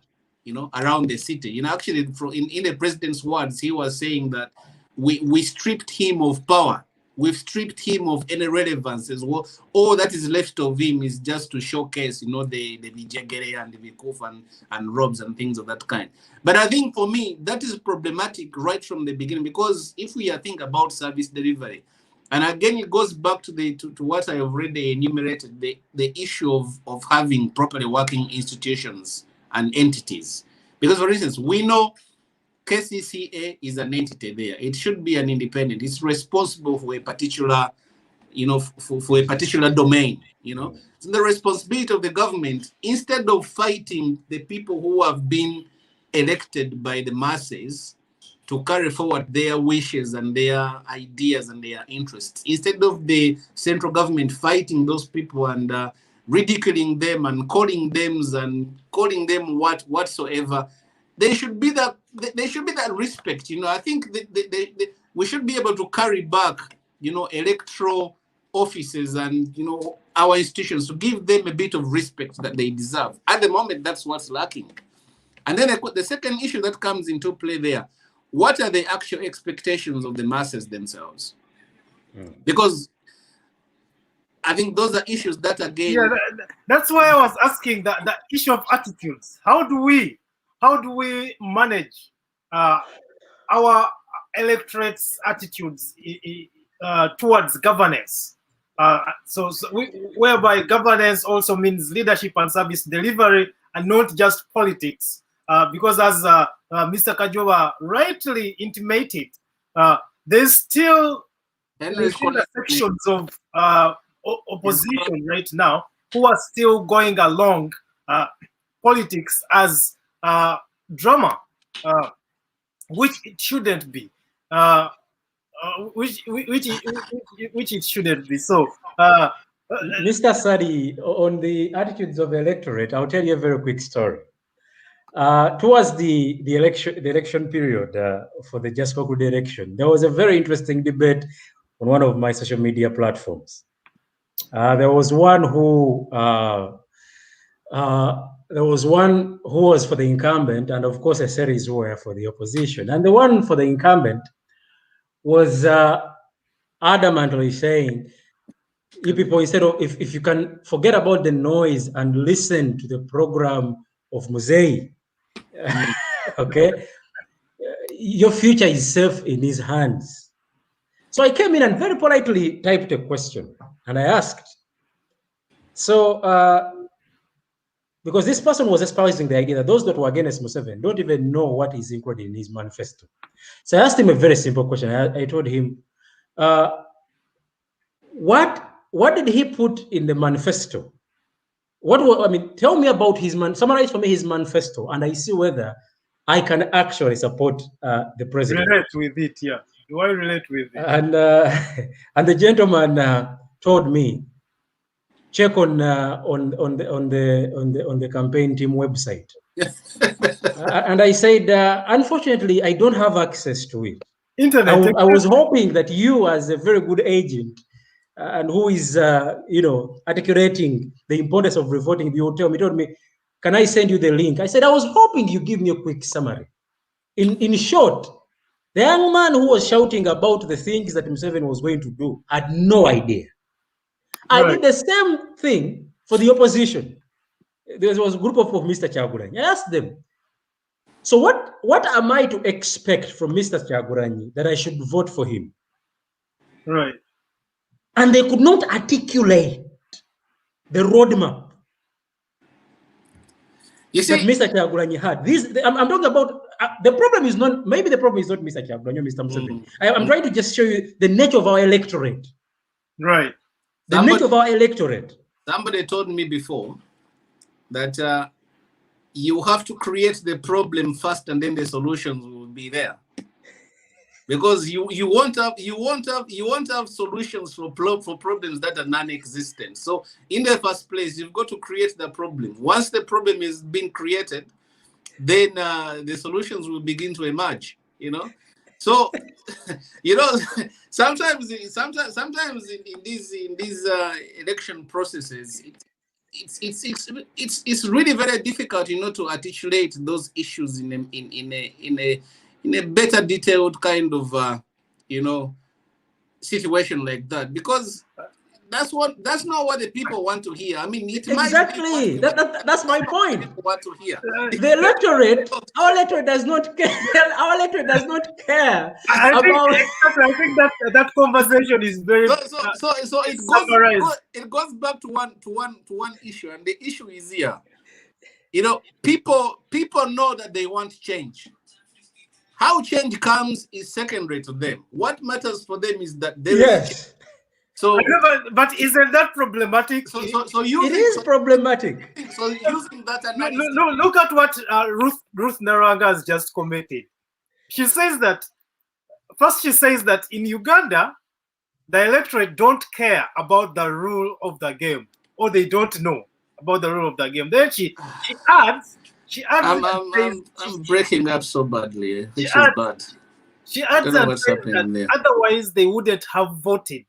[SPEAKER 1] around the city. Actually, in the president's words, he was saying that we stripped him of power. We've stripped him of any relevance as well. All that is left of him is just to showcase, the Bijegere and the Vikuf and robs and things of that kind. But I think for me, that is problematic right from the beginning, because if we are thinking about service delivery, and again, it goes back to what I have already enumerated, the issue of having properly working institutions and entities. Because, for instance, we know KCCA is an entity there. It should be an independent. It's responsible for a particular, for a particular domain, It's the responsibility of the government, instead of fighting the people who have been elected by the masses to carry forward their wishes and their ideas and their interests, instead of the central government fighting those people and ridiculing them and calling them whatsoever. There should be that respect. I think we should be able to carry back, electoral offices and our institutions, to give them a bit of respect that they deserve. At the moment, that's what's lacking. And then the second issue that comes into play there: what are the actual expectations of the masses themselves? Because I think those are issues that, again,
[SPEAKER 2] that's why I was asking the issue of attitudes. How do we manage our electorate's attitudes towards governance? Whereby governance also means leadership and service delivery, and not just politics. Because as Mr. Kajoba rightly intimated, there's still sections of opposition right now who are still going along politics as drama, which it shouldn't be. Which it shouldn't be. So,
[SPEAKER 3] Mr. Sadi, on the attitudes of the electorate, I'll tell you a very quick story. Towards the election period for the Just for Good election, there was a very interesting debate on one of my social media platforms. There was one who was for the incumbent, and of course a series who were for the opposition. And the one for the incumbent was adamantly saying, you people, instead of, if you can forget about the noise and listen to the program of Musei, okay, your future is safe in his hands. So I came in and very politely typed a question, and I asked, so because this person was espousing the idea that those that were against Museveni don't even know what is included in his manifesto. So I asked him a very simple question. I told him, what did he put in the manifesto? Tell me about summarize for me his manifesto, and I see whether I can actually support the president.
[SPEAKER 2] Relate with it, yeah. Do I relate with it?
[SPEAKER 3] And the gentleman told me, check on the campaign team website. And I said, unfortunately, I don't have access to it.
[SPEAKER 2] Internet.
[SPEAKER 3] I was hoping that you, as a very good agent, and who is articulating the importance of revoting, you told me, can I send you the link? I said, I was hoping you give me a quick summary. In short, The young man who was shouting about the things that Museveni was going to do had no idea. I did the same thing for the opposition. There was a group of Mr. Kyagulanyi. I asked them, so what am I to expect from Mr. Kyagulanyi that I should vote for him?
[SPEAKER 2] Right.
[SPEAKER 3] And they could not articulate the roadmap that Mr. Kyagulanyi had. I'm talking about, the problem is not, maybe the problem is not Mr. Kyagulanyi or Mr. Museveni. I'm trying to just show you the nature of our electorate.
[SPEAKER 2] Right.
[SPEAKER 3] The nature of our electorate.
[SPEAKER 1] Somebody told me before that you have to create the problem first, and then the solutions will be there. Because you won't have solutions for problems that are non-existent. So in the first place, you've got to create the problem. Once the problem is being created, then the solutions will begin to emerge. You know, so you know, sometimes in these election processes, it's really very difficult, you know, to articulate those issues in a better detailed kind of you know, situation like that, because that's not what the people want to hear. I mean, it
[SPEAKER 3] exactly that's my point.
[SPEAKER 1] Want to hear
[SPEAKER 3] the electorate, our electorate does not care. Our electorate does not care
[SPEAKER 2] I think that conversation is very
[SPEAKER 1] so it goes back to one issue, and the issue is here. You know, people know that they want change. How change comes is secondary to them. What matters for them is that there is change. So,
[SPEAKER 2] but isn't that problematic?
[SPEAKER 3] So it is problematic.
[SPEAKER 1] So using that analysis,
[SPEAKER 2] no, look at what Ruth Naranga has just commented. She says that in Uganda, the electorate don't care about the rule of the game, or they don't know about the rule of the game. Then she adds.
[SPEAKER 1] I'm breaking up so badly, which is bad.
[SPEAKER 2] She adds that otherwise they wouldn't have voted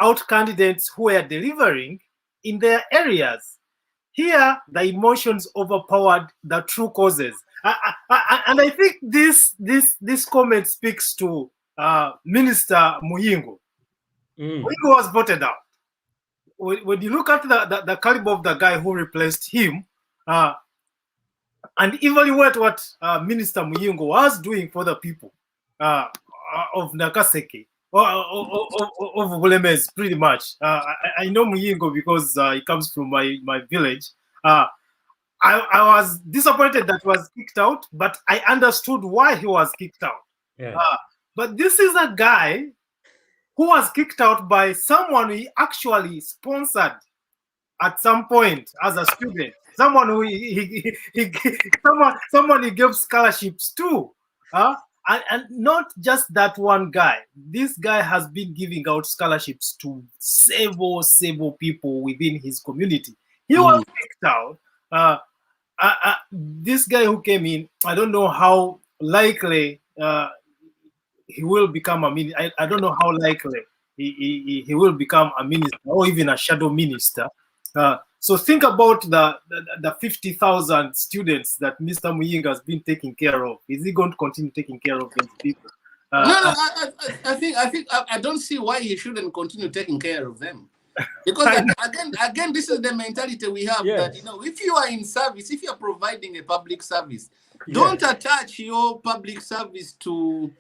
[SPEAKER 2] out candidates who were delivering in their areas. Here, the emotions overpowered the true causes. And I think this comment speaks to Minister Muyingo. Muyingo was voted out. When you look at the caliber of the guy who replaced him, and evaluate what Minister Muyingo was doing for the people of Nakaseke, or of Bulemes, pretty much. I know Muyingo because he comes from my village. I was disappointed that he was kicked out, but I understood why he was kicked out.
[SPEAKER 3] Yeah.
[SPEAKER 2] But this is a guy who was kicked out by someone he actually sponsored at some point as a student. Someone who someone he gave scholarships to, and not just that one guy. This guy has been giving out scholarships to several people within his community. He was kicked out. This guy who came in, I don't know how likely he will become a minister. I don't know how likely he will become a minister or even a shadow minister. So think about the 50,000 students that Mr. Muyingo has been taking care of. Is he going to continue taking care of these people?
[SPEAKER 1] I don't see why he shouldn't continue taking care of them. Because again, this is the mentality we have, that, you know, if you are in service, if you are providing a public service, don't attach your public service to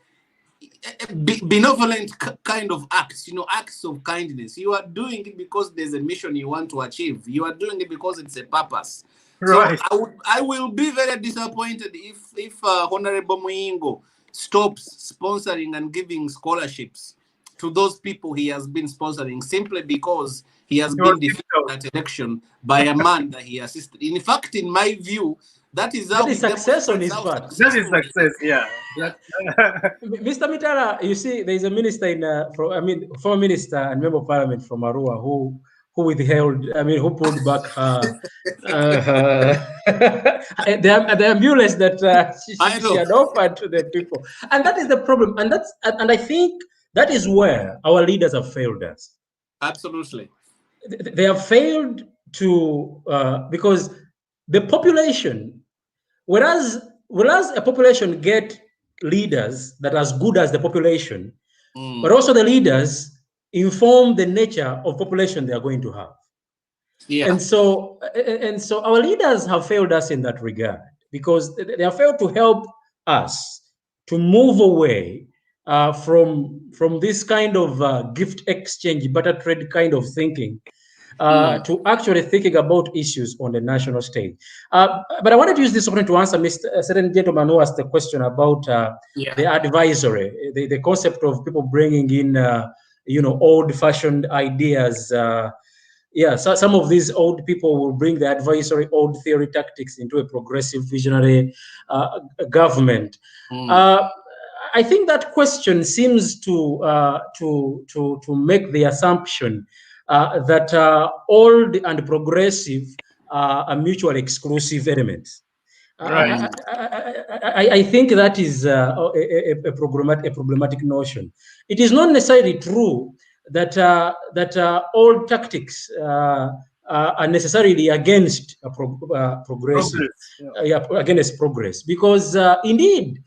[SPEAKER 1] benevolent kind of acts, you know, acts of kindness. You are doing it because there's a mission you want to achieve. You are doing it because it's a purpose. Right. So I will be very disappointed if Honorable Muyingo stops sponsoring and giving scholarships to those people he has been sponsoring simply because he has been defeated at election by a man that he assisted. In fact, in my view, that is
[SPEAKER 3] success on his part.
[SPEAKER 2] That is success, yeah.
[SPEAKER 3] Mr. Mitala, you see, there is a minister former minister and member of parliament from Arua who withheld, who pulled back the ambulance that she had offered to the people, and that is the problem. And I think that is where our leaders have failed us.
[SPEAKER 1] Absolutely,
[SPEAKER 3] they have failed to because the population, whereas a population get leaders that are as good as the population, but also the leaders inform the nature of population they are going to have. And so our leaders have failed us in that regard, because they have failed to help us to move away from this kind of gift exchange, barter trade kind of thinking, to actually thinking about issues on the national stage. But I wanted to use this opportunity to answer a certain gentleman who asked the question about the advisory, the concept of people bringing in, old-fashioned ideas. So some of these old people will bring the advisory old theory tactics into a progressive visionary government. I think that question seems to make the assumption that old and progressive are mutually exclusive elements.
[SPEAKER 2] Right.
[SPEAKER 3] I think that is a problematic notion. It is not necessarily true that old tactics are necessarily against progressive, against progress, because indeed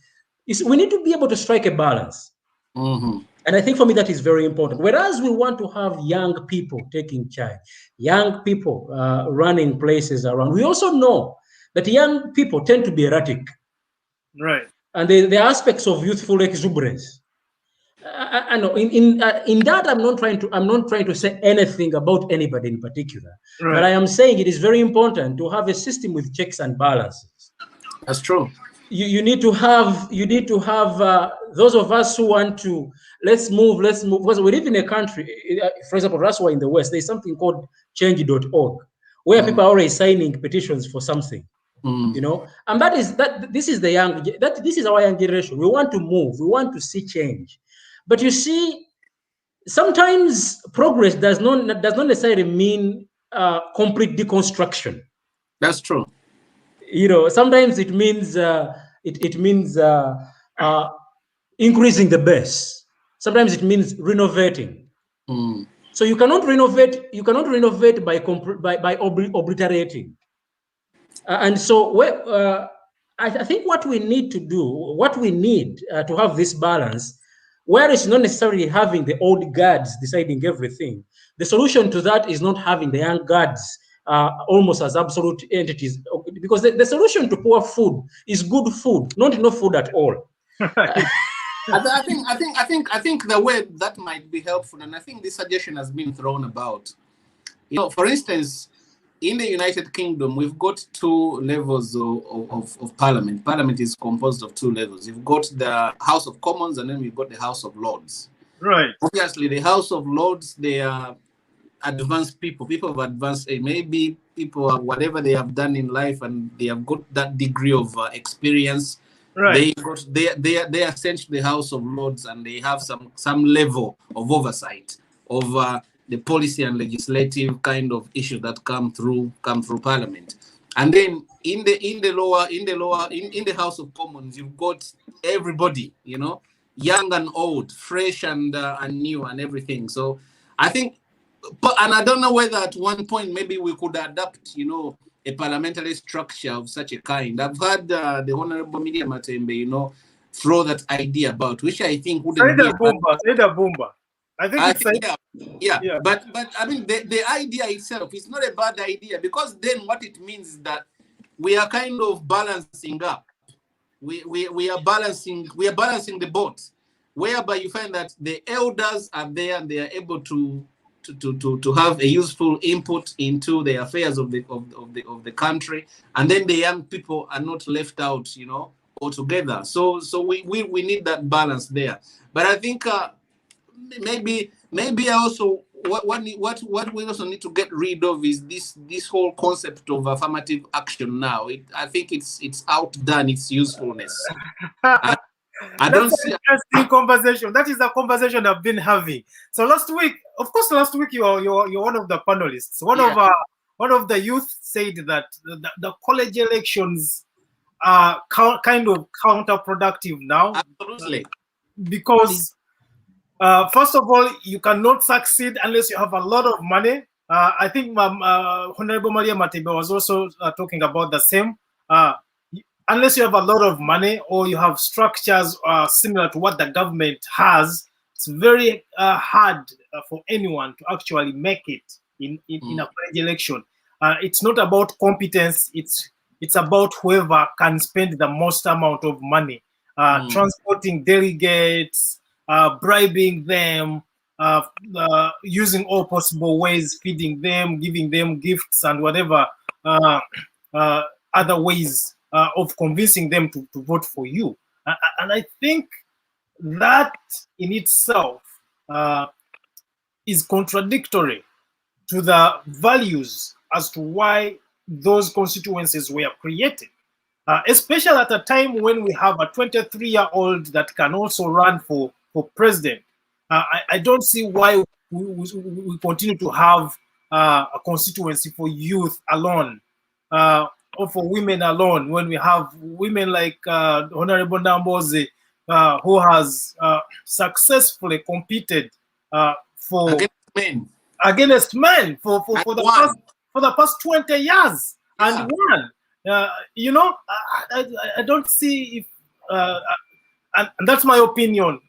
[SPEAKER 3] we need to be able to strike a balance. And I think for me that is very important. Whereas we want to have young people taking charge, young people running places around, we also know that young people tend to be erratic.
[SPEAKER 2] Right.
[SPEAKER 3] And the aspects of youthful exuberance. I know in that I'm not trying to say anything about anybody in particular, but I am saying it is very important to have a system with checks and balances.
[SPEAKER 1] That's true.
[SPEAKER 3] You need to have those of us who want to let's move, because we live in a country, for example, that's why in the West there's something called change.org, where people are already signing petitions for something. And this is our young generation. We want to move, we want to see change. But you see, sometimes progress does not necessarily mean complete deconstruction.
[SPEAKER 1] That's true.
[SPEAKER 3] Sometimes it means increasing the base. Sometimes it means renovating. So you cannot renovate by obliterating. And so I think what we need to have this balance, where it's not necessarily having the old guards deciding everything. The solution to that is not having the young guards almost as absolute entities, because the solution to poor food is good food, not enough food at all.
[SPEAKER 1] I think the way that might be helpful, and I think this suggestion has been thrown about. For instance, in the United Kingdom, we've got two levels of parliament. Parliament is composed of two levels. You've got the House of Commons, and then we've got the House of Lords.
[SPEAKER 2] Right.
[SPEAKER 1] Obviously, the House of Lords, they are advanced people of advanced age. Maybe people are whatever they have done in life, and they have got that degree of experience. Right. They are sent to the House of Lords, and they have some level of oversight over the policy and legislative kind of issues that come through Parliament. And then in the House of Commons, you've got everybody, young and old, fresh and new and everything. So I think, and I don't know whether at one point maybe we could adapt, a parliamentary structure of such a kind. I've heard the Honorable Miriam Matembe, throw that idea about, which I think wouldn't be
[SPEAKER 2] a bomba. I think
[SPEAKER 1] yeah. But I mean the idea itself is not a bad idea, because then what it means is that we are kind of balancing up. We are balancing the boat, whereby you find that the elders are there and they are able to have a useful input into the affairs of the country, and then the young people are not left out, altogether. So we need that balance there. But I think maybe also what we also need to get rid of is this whole concept of affirmative action now. I think it's outdone its usefulness. I don't see
[SPEAKER 2] an interesting conversation. That is the conversation I've been having. So last week you're one of the panelists. One of the youth said that the college elections are kind of counterproductive now.
[SPEAKER 1] Absolutely.
[SPEAKER 2] Because first of all, you cannot succeed unless you have a lot of money. I think Honorable Maria Matebe was also talking about the same. unless you have a lot of money or you have structures similar to what the government has, it's very hard for anyone to actually make it in a election. It's not about competence. It's about whoever can spend the most amount of money, transporting delegates, bribing them, using all possible ways, feeding them, giving them gifts, and whatever other ways of convincing them to vote for you. And I think that in itself is contradictory to the values as to why those constituencies were created, especially at a time when we have a 23-year-old that can also run for president. I don't see why we continue to have a constituency for youth alone, or for women alone, when we have women like Honorable Namboze, who has successfully competed for against men for the past 20 years and won. You know, I don't see if and that's my opinion.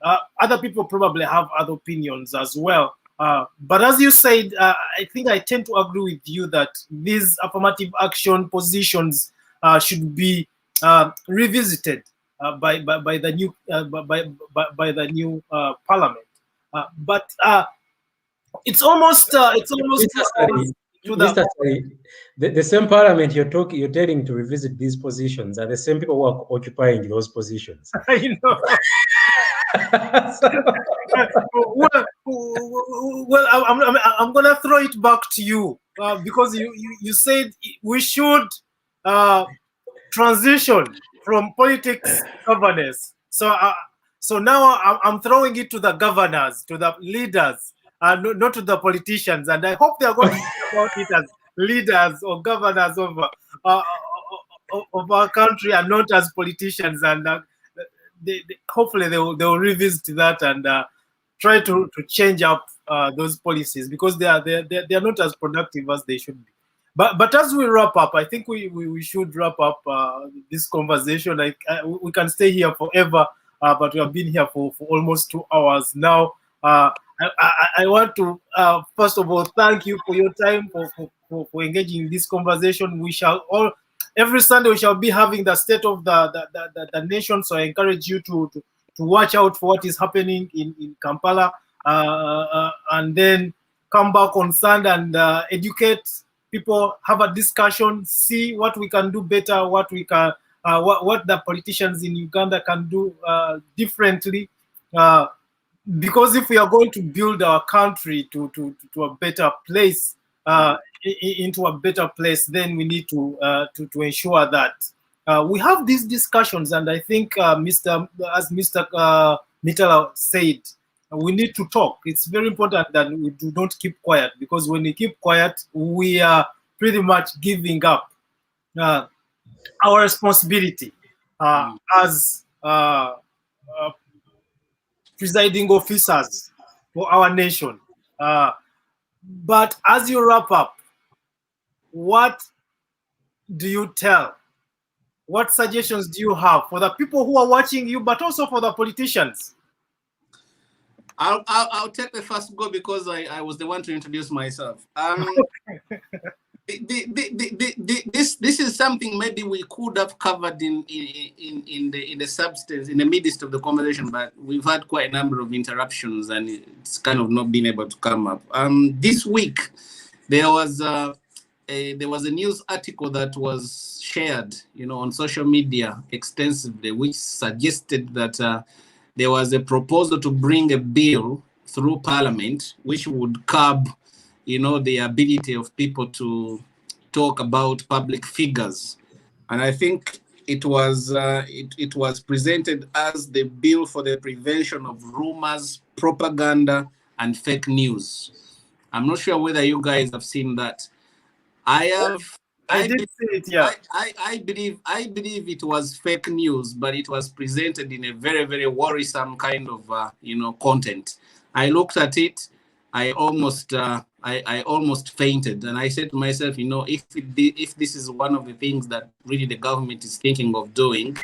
[SPEAKER 2] Other people probably have other opinions as well. But as you said, I think I tend to agree with you that these affirmative action positions should be revisited by the new parliament. But it's almost
[SPEAKER 3] the same parliament you're telling to revisit these positions are the same people who are occupying those positions.
[SPEAKER 2] I know. well, I'm gonna throw it back to you because you said we should transition from politics to governance. So now I'm throwing it to the governors, to the leaders, not to the politicians. And I hope they are going to think about it as leaders or governors of our country and not as politicians. And hopefully they will revisit that and try to change up those policies, because they are not as productive as they should be. But as we wrap up, I think we should wrap up this conversation. We can stay here forever, but we have been here for almost 2 hours now. I want to first of all thank you for your time, for engaging in this conversation. We shall every Sunday we shall be having the state of the nation. So I encourage you to watch out for what is happening in Kampala, and then come back on Sunday and educate people, have a discussion, see what we can do better, what the politicians in Uganda can do differently. Because if we are going to build our country to a better place, into a better place, then we need to ensure that we have these discussions. And I think, as Mr. Mitala said, we need to talk. It's very important that we do not keep quiet, because when we keep quiet, we are pretty much giving up our responsibility as presiding officers for our nation. But as you wrap up, what do you tell? What suggestions do you have for the people who are watching you, but also for the politicians?
[SPEAKER 1] I'll take the first go, because I was the one to introduce myself. This is something maybe we could have covered in the substance, in the midst of the conversation, but we've had quite a number of interruptions and it's kind of not been able to come up. This week there was a news article that was shared, on social media extensively, which suggested that there was a proposal to bring a bill through Parliament which would curb the ability of people to talk about public figures. And I think it was presented as the bill for the prevention of rumors, propaganda, and fake news. I'm not sure whether you guys have seen that. I did see it, yeah. I believe it was fake news, but it was presented in a very, very worrisome kind of content. I looked at it. I almost I almost fainted, and I said to myself, you know, if this is one of the things that really the government is thinking of doing,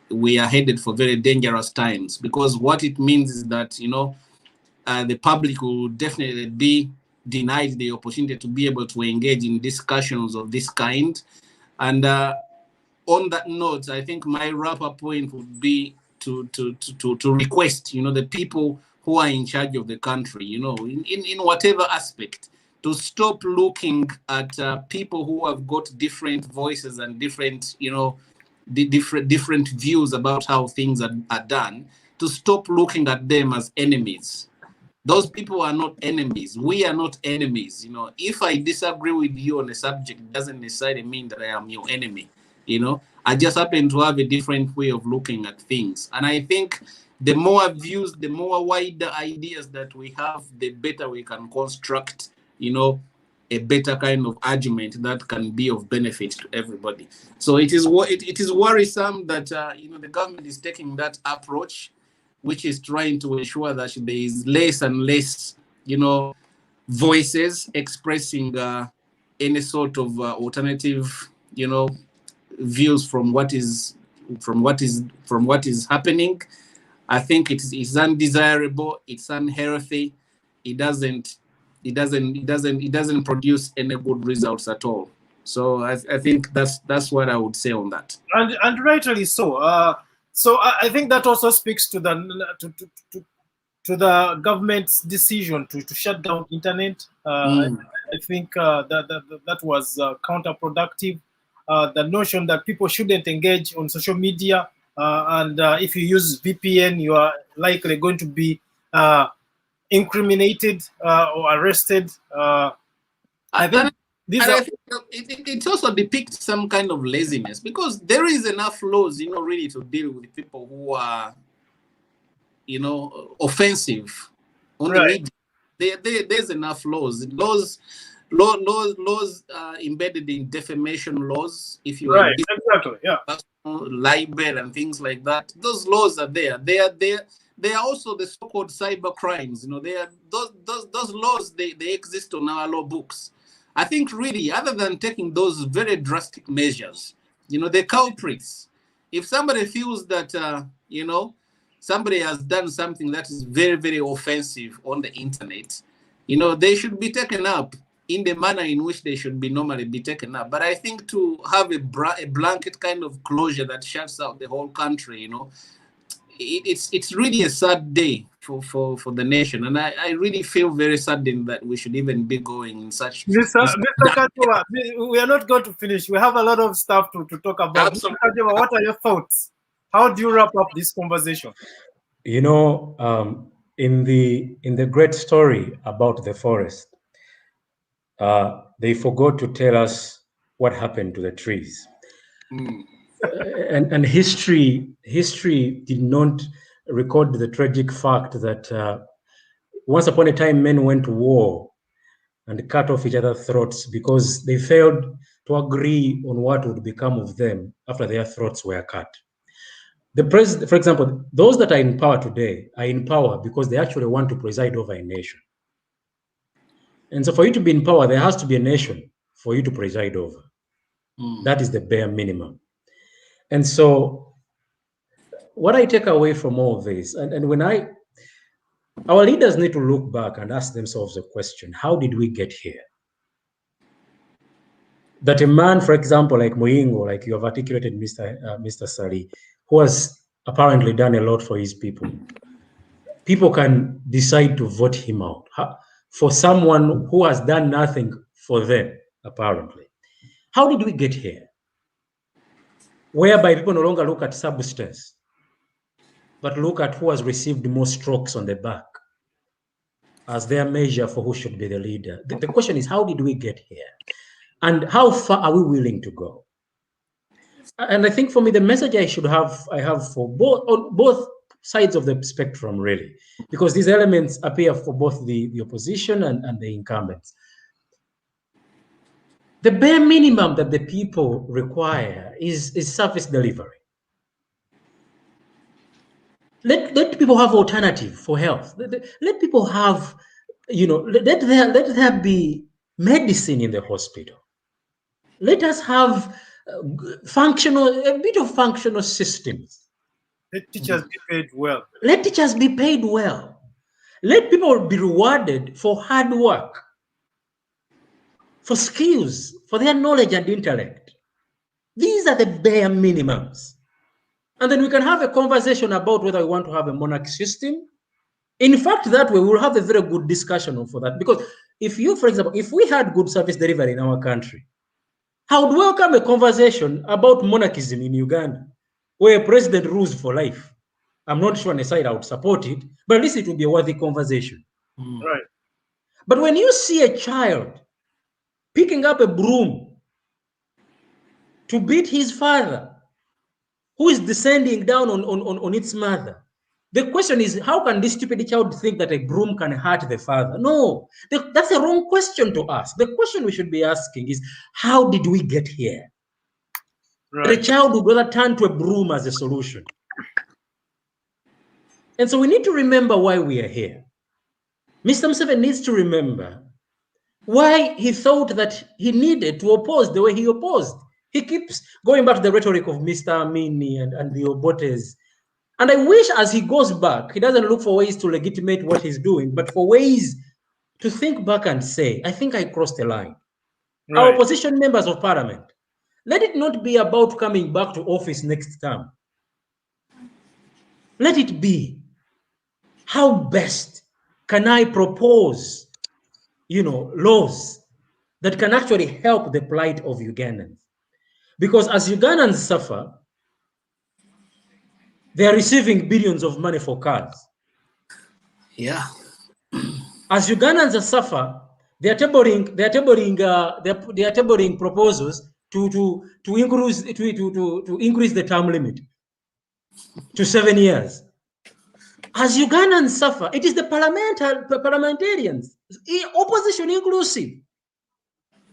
[SPEAKER 1] we are headed for very dangerous times, because what it means is that, you know, the public will definitely be denied the opportunity to be able to engage in discussions of this kind. And on that note, I think my wrap-up point would be to request, you know, the people who are in charge of the country, you know, in whatever aspect, to stop looking at people who have got different voices and different, you know, different views about how things are done, to stop looking at them as enemies. Those people are not enemies. We are not enemies. You know, if I disagree with you on a subject, it doesn't necessarily mean that I am your enemy. You know, I just happen to have a different way of looking at things. And I think the more views, the more wider ideas that we have, the better we can construct, you know, a better kind of argument that can be of benefit to everybody. So it is worrisome that you know, the government is taking that approach, which is trying to ensure that there is less and less, you know, voices expressing any sort of alternative, you know, views from what is happening. I think it's undesirable. It's unhealthy. It doesn't produce any good results at all. So I think that's what I would say on that.
[SPEAKER 2] And rightly so. So I think that also speaks to the the government's decision to shut down internet. I think that was counterproductive. The notion that people shouldn't engage on social media, and if you use VPN, you are likely going to be incriminated or arrested. I think
[SPEAKER 1] it also depicts some kind of laziness, because there is enough laws, you know, really to deal with people who are, you know, offensive on the media. There's enough laws embedded in defamation laws. If you are
[SPEAKER 2] exactly, yeah,
[SPEAKER 1] libel and things like that, those laws are there. They are also the so-called cyber crimes. You know, they are those laws. They exist on our law books. I think really, other than taking those very drastic measures, you know, the culprits, if somebody feels that, you know, somebody has done something that is very, very offensive on the internet, you know, they should be taken up in the manner in which they should be normally be taken up. But I think to have a blanket kind of closure that shuts out the whole country, you know, it's really a sad day for the nation, and I really feel very saddened that we should even be going in such.
[SPEAKER 2] Mr. Kagumire, we are not going to finish. We have a lot of stuff to talk about. Mr. Kagumire, what are your thoughts? How do you wrap up this conversation?
[SPEAKER 3] You know, in the great story about the forest, they forgot to tell us what happened to the trees. And history did not record the tragic fact that once upon a time men went to war and cut off each other's throats because they failed to agree on what would become of them after their throats were cut. The president, for example, those that are in power today are in power because they actually want to preside over a nation. And so for you to be in power, there has to be a nation for you to preside over. That is the bare minimum. And so what I take away from all of this, and when our leaders need to look back and ask themselves a question: how did we get here? That a man, for example, like Muyingo, like you have articulated, Mr. Sali, who has apparently done a lot for his people, people can decide to vote him out for someone who has done nothing for them, apparently. How did we get here? Whereby people no longer look at substance, but look at who has received more strokes on the back as their measure for who should be the leader. The question is, how did we get here? And how far are we willing to go? And I think for me, the message I have for both sides of the spectrum, really, because these elements appear for both the opposition and the incumbents. The bare minimum that the people require is service delivery. Let people have alternative for health. Let people have let there be medicine in the hospital. Let us have a bit of functional systems.
[SPEAKER 2] Let teachers be paid well.
[SPEAKER 3] Let teachers be paid well. Let people be rewarded for hard work, for skills, for their knowledge and intellect. These are the bare minimums. And then we can have a conversation about whether we want to have a monarch system. In fact, that way we'll have a very good discussion for that. Because for example, if we had good service delivery in our country, I would welcome a conversation about monarchism in Uganda, where a president rules for life. I'm not sure on the side I would support it, but at least it would be a worthy conversation.
[SPEAKER 2] Right.
[SPEAKER 3] But when you see a child picking up a broom to beat his father, who is descending down on its mother, the question is, how can this stupid child think that a broom can hurt the father? No, that's the wrong question to ask. The question we should be asking is, how did we get here? Right. The child would rather turn to a broom as a solution. And so we need to remember why we are here. Mr. Museveni needs to remember why he thought that he needed to oppose the way he opposed. He keeps going back to the rhetoric of Mr. Amini and the Obotes. And I wish as he goes back, he doesn't look for ways to legitimate what he's doing, but for ways to think back and say, I think I crossed the line. Right. Our opposition members of parliament, let it not be about coming back to office next term. Let it be, how best can I propose, laws that can actually help the plight of Ugandans? Because as Ugandans suffer, they are receiving billions of money for cars.
[SPEAKER 1] Yeah.
[SPEAKER 3] As Ugandans suffer, they are tabling proposals to increase the term limit to 7 years. As Ugandans suffer, it is the parliamentarians, opposition inclusive,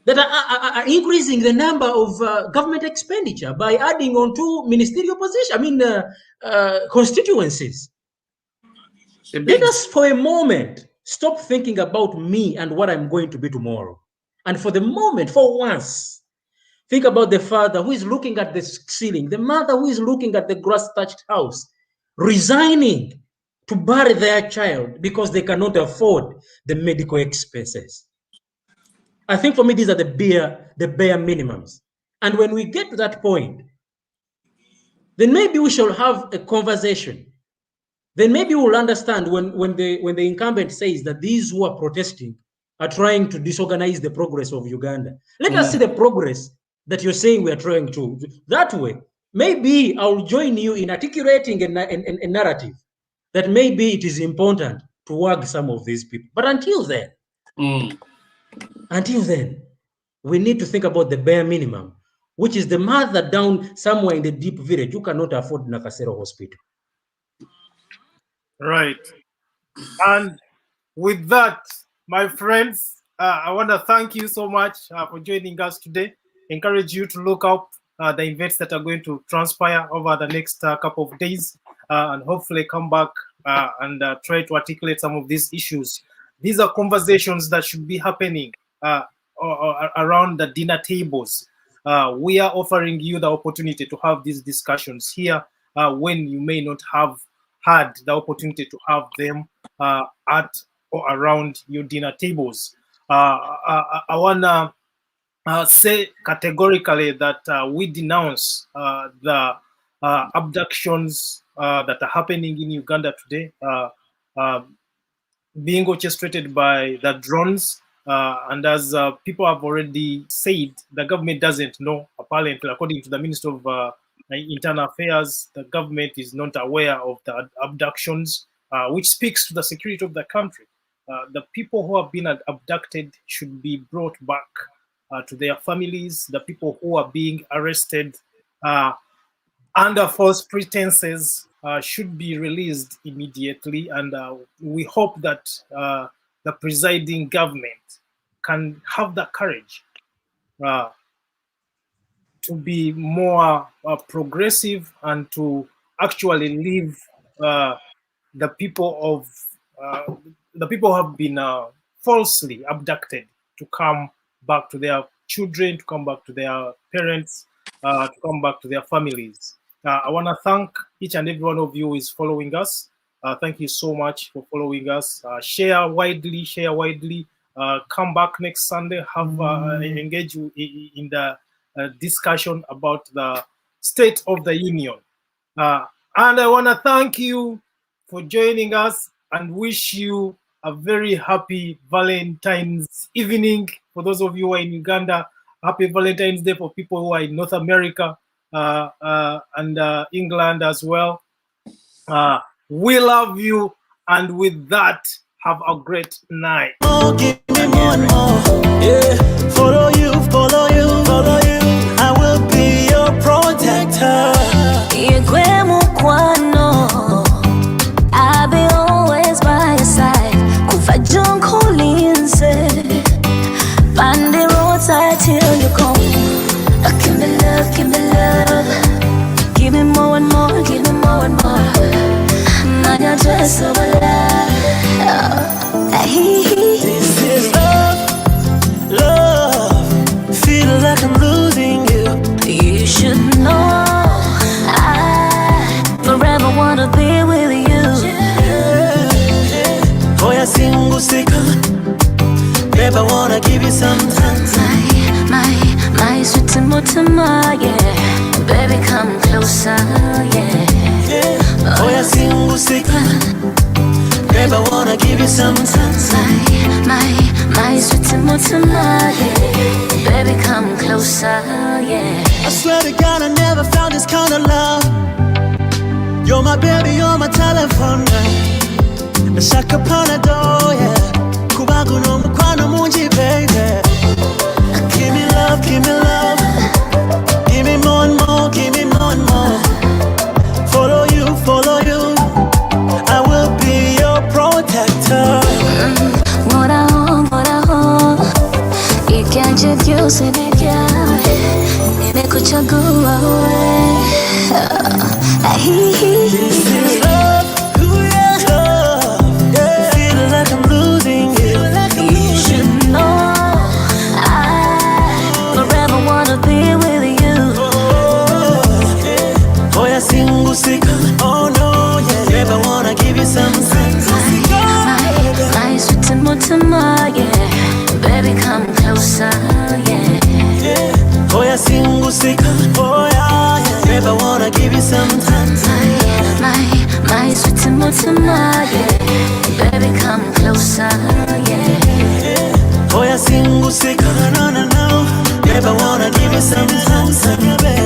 [SPEAKER 3] that are increasing the number of government expenditure by adding on to ministerial constituencies. Let us for a moment stop thinking about me and what I'm going to be tomorrow. And for the moment, for once, think about the father who is looking at the ceiling, the mother who is looking at the grass-thatched house, resigning to bury their child because they cannot afford the medical expenses. I think for me, these are the bare minimums. And when we get to that point, then maybe we shall have a conversation. Then maybe we'll understand when the incumbent says that these who are protesting are trying to disorganize the progress of Uganda. Let us see the progress that you're saying we are trying to. That way, maybe I'll join you in articulating a narrative that maybe it is important to work some of these people. But until then, we need to think about the bare minimum, which is the mother down somewhere in the deep village who cannot afford Nakasero Hospital.
[SPEAKER 2] Right. And with that, my friends, I want to thank you so much for joining us today. Encourage you to look up the events that are going to transpire over the next couple of days and hopefully come back and try to articulate some of these issues. These are conversations that should be happening around the dinner tables. We are offering you the opportunity to have these discussions here when you may not have had the opportunity to have them at or around your dinner tables. I want to say categorically that we denounce the abductions that are happening in Uganda today, being orchestrated by the drones. And as people have already said, the government doesn't know, apparently, according to the Minister of Internal Affairs, the government is not aware of the abductions, which speaks to the security of the country. The people who have been abducted should be brought back to their families. The people who are being arrested under false pretenses should be released immediately. And we hope that the presiding government can have the courage to be more progressive and to actually leave the people who have been falsely abducted to come back to their children, to come back to their parents, to come back to their families. I want to thank each and every one of you who is following us. Thank you so much for following us. Share widely, share widely. Come back next Sunday, have engage in the discussion about the State of the Union. And I want to thank you for joining us and wish you a very happy Valentine's evening. For those of you who are in Uganda, happy Valentine's Day for people who are in North America and England as well. We love you, and with that, have a great night.
[SPEAKER 4] Oh, give me more and more. Yeah, follow you, follow you, follow you. I will be your protector.
[SPEAKER 5] I'll be always by your side. Kufa junko linse, find the roadside till you come. Give me love, give me love. Give me more and more, give me more and more. Nanya dress over love.
[SPEAKER 4] This is love, love. Feel like I'm losing you.
[SPEAKER 5] You should know I forever wanna be with you.
[SPEAKER 4] Oh, yeah, single sticker. Babe, I wanna give you some time.
[SPEAKER 5] My sweet Timotema, yeah. Baby, come closer, yeah.
[SPEAKER 4] Oh, yeah, single sticker. Babe, I wanna give you some time.
[SPEAKER 5] My sweet Timotema, yeah. Baby, come closer, yeah.
[SPEAKER 4] I swear to God, I never found this kind of love. You're my baby, you're my telephone. Nashaka panado, yeah. Kubagu no mukwano munji, baby. Give me love, give me love. Give me more and more, give me more and more. Follow you, follow you. I will be your protector.
[SPEAKER 5] You can't just use it again. Nimekuchagua wewe.
[SPEAKER 4] This is love, love, yeah. Feel like I'm losing you.
[SPEAKER 5] You should know I forever wanna be with you.
[SPEAKER 4] Oh, yeah, single sticker. Oh no, yeah. Babe, I wanna give you some
[SPEAKER 5] My sweet Timotema, yeah. Baby, come closer, yeah.
[SPEAKER 4] Oh, yeah, single sticker. Oh, yeah, yeah. Babe, I wanna give you some time.
[SPEAKER 5] My sweet Timotema, yeah. Baby, come closer, yeah.
[SPEAKER 4] Oh, yeah, single sticker. No, no, no. Babe, I wanna give you some time, baby.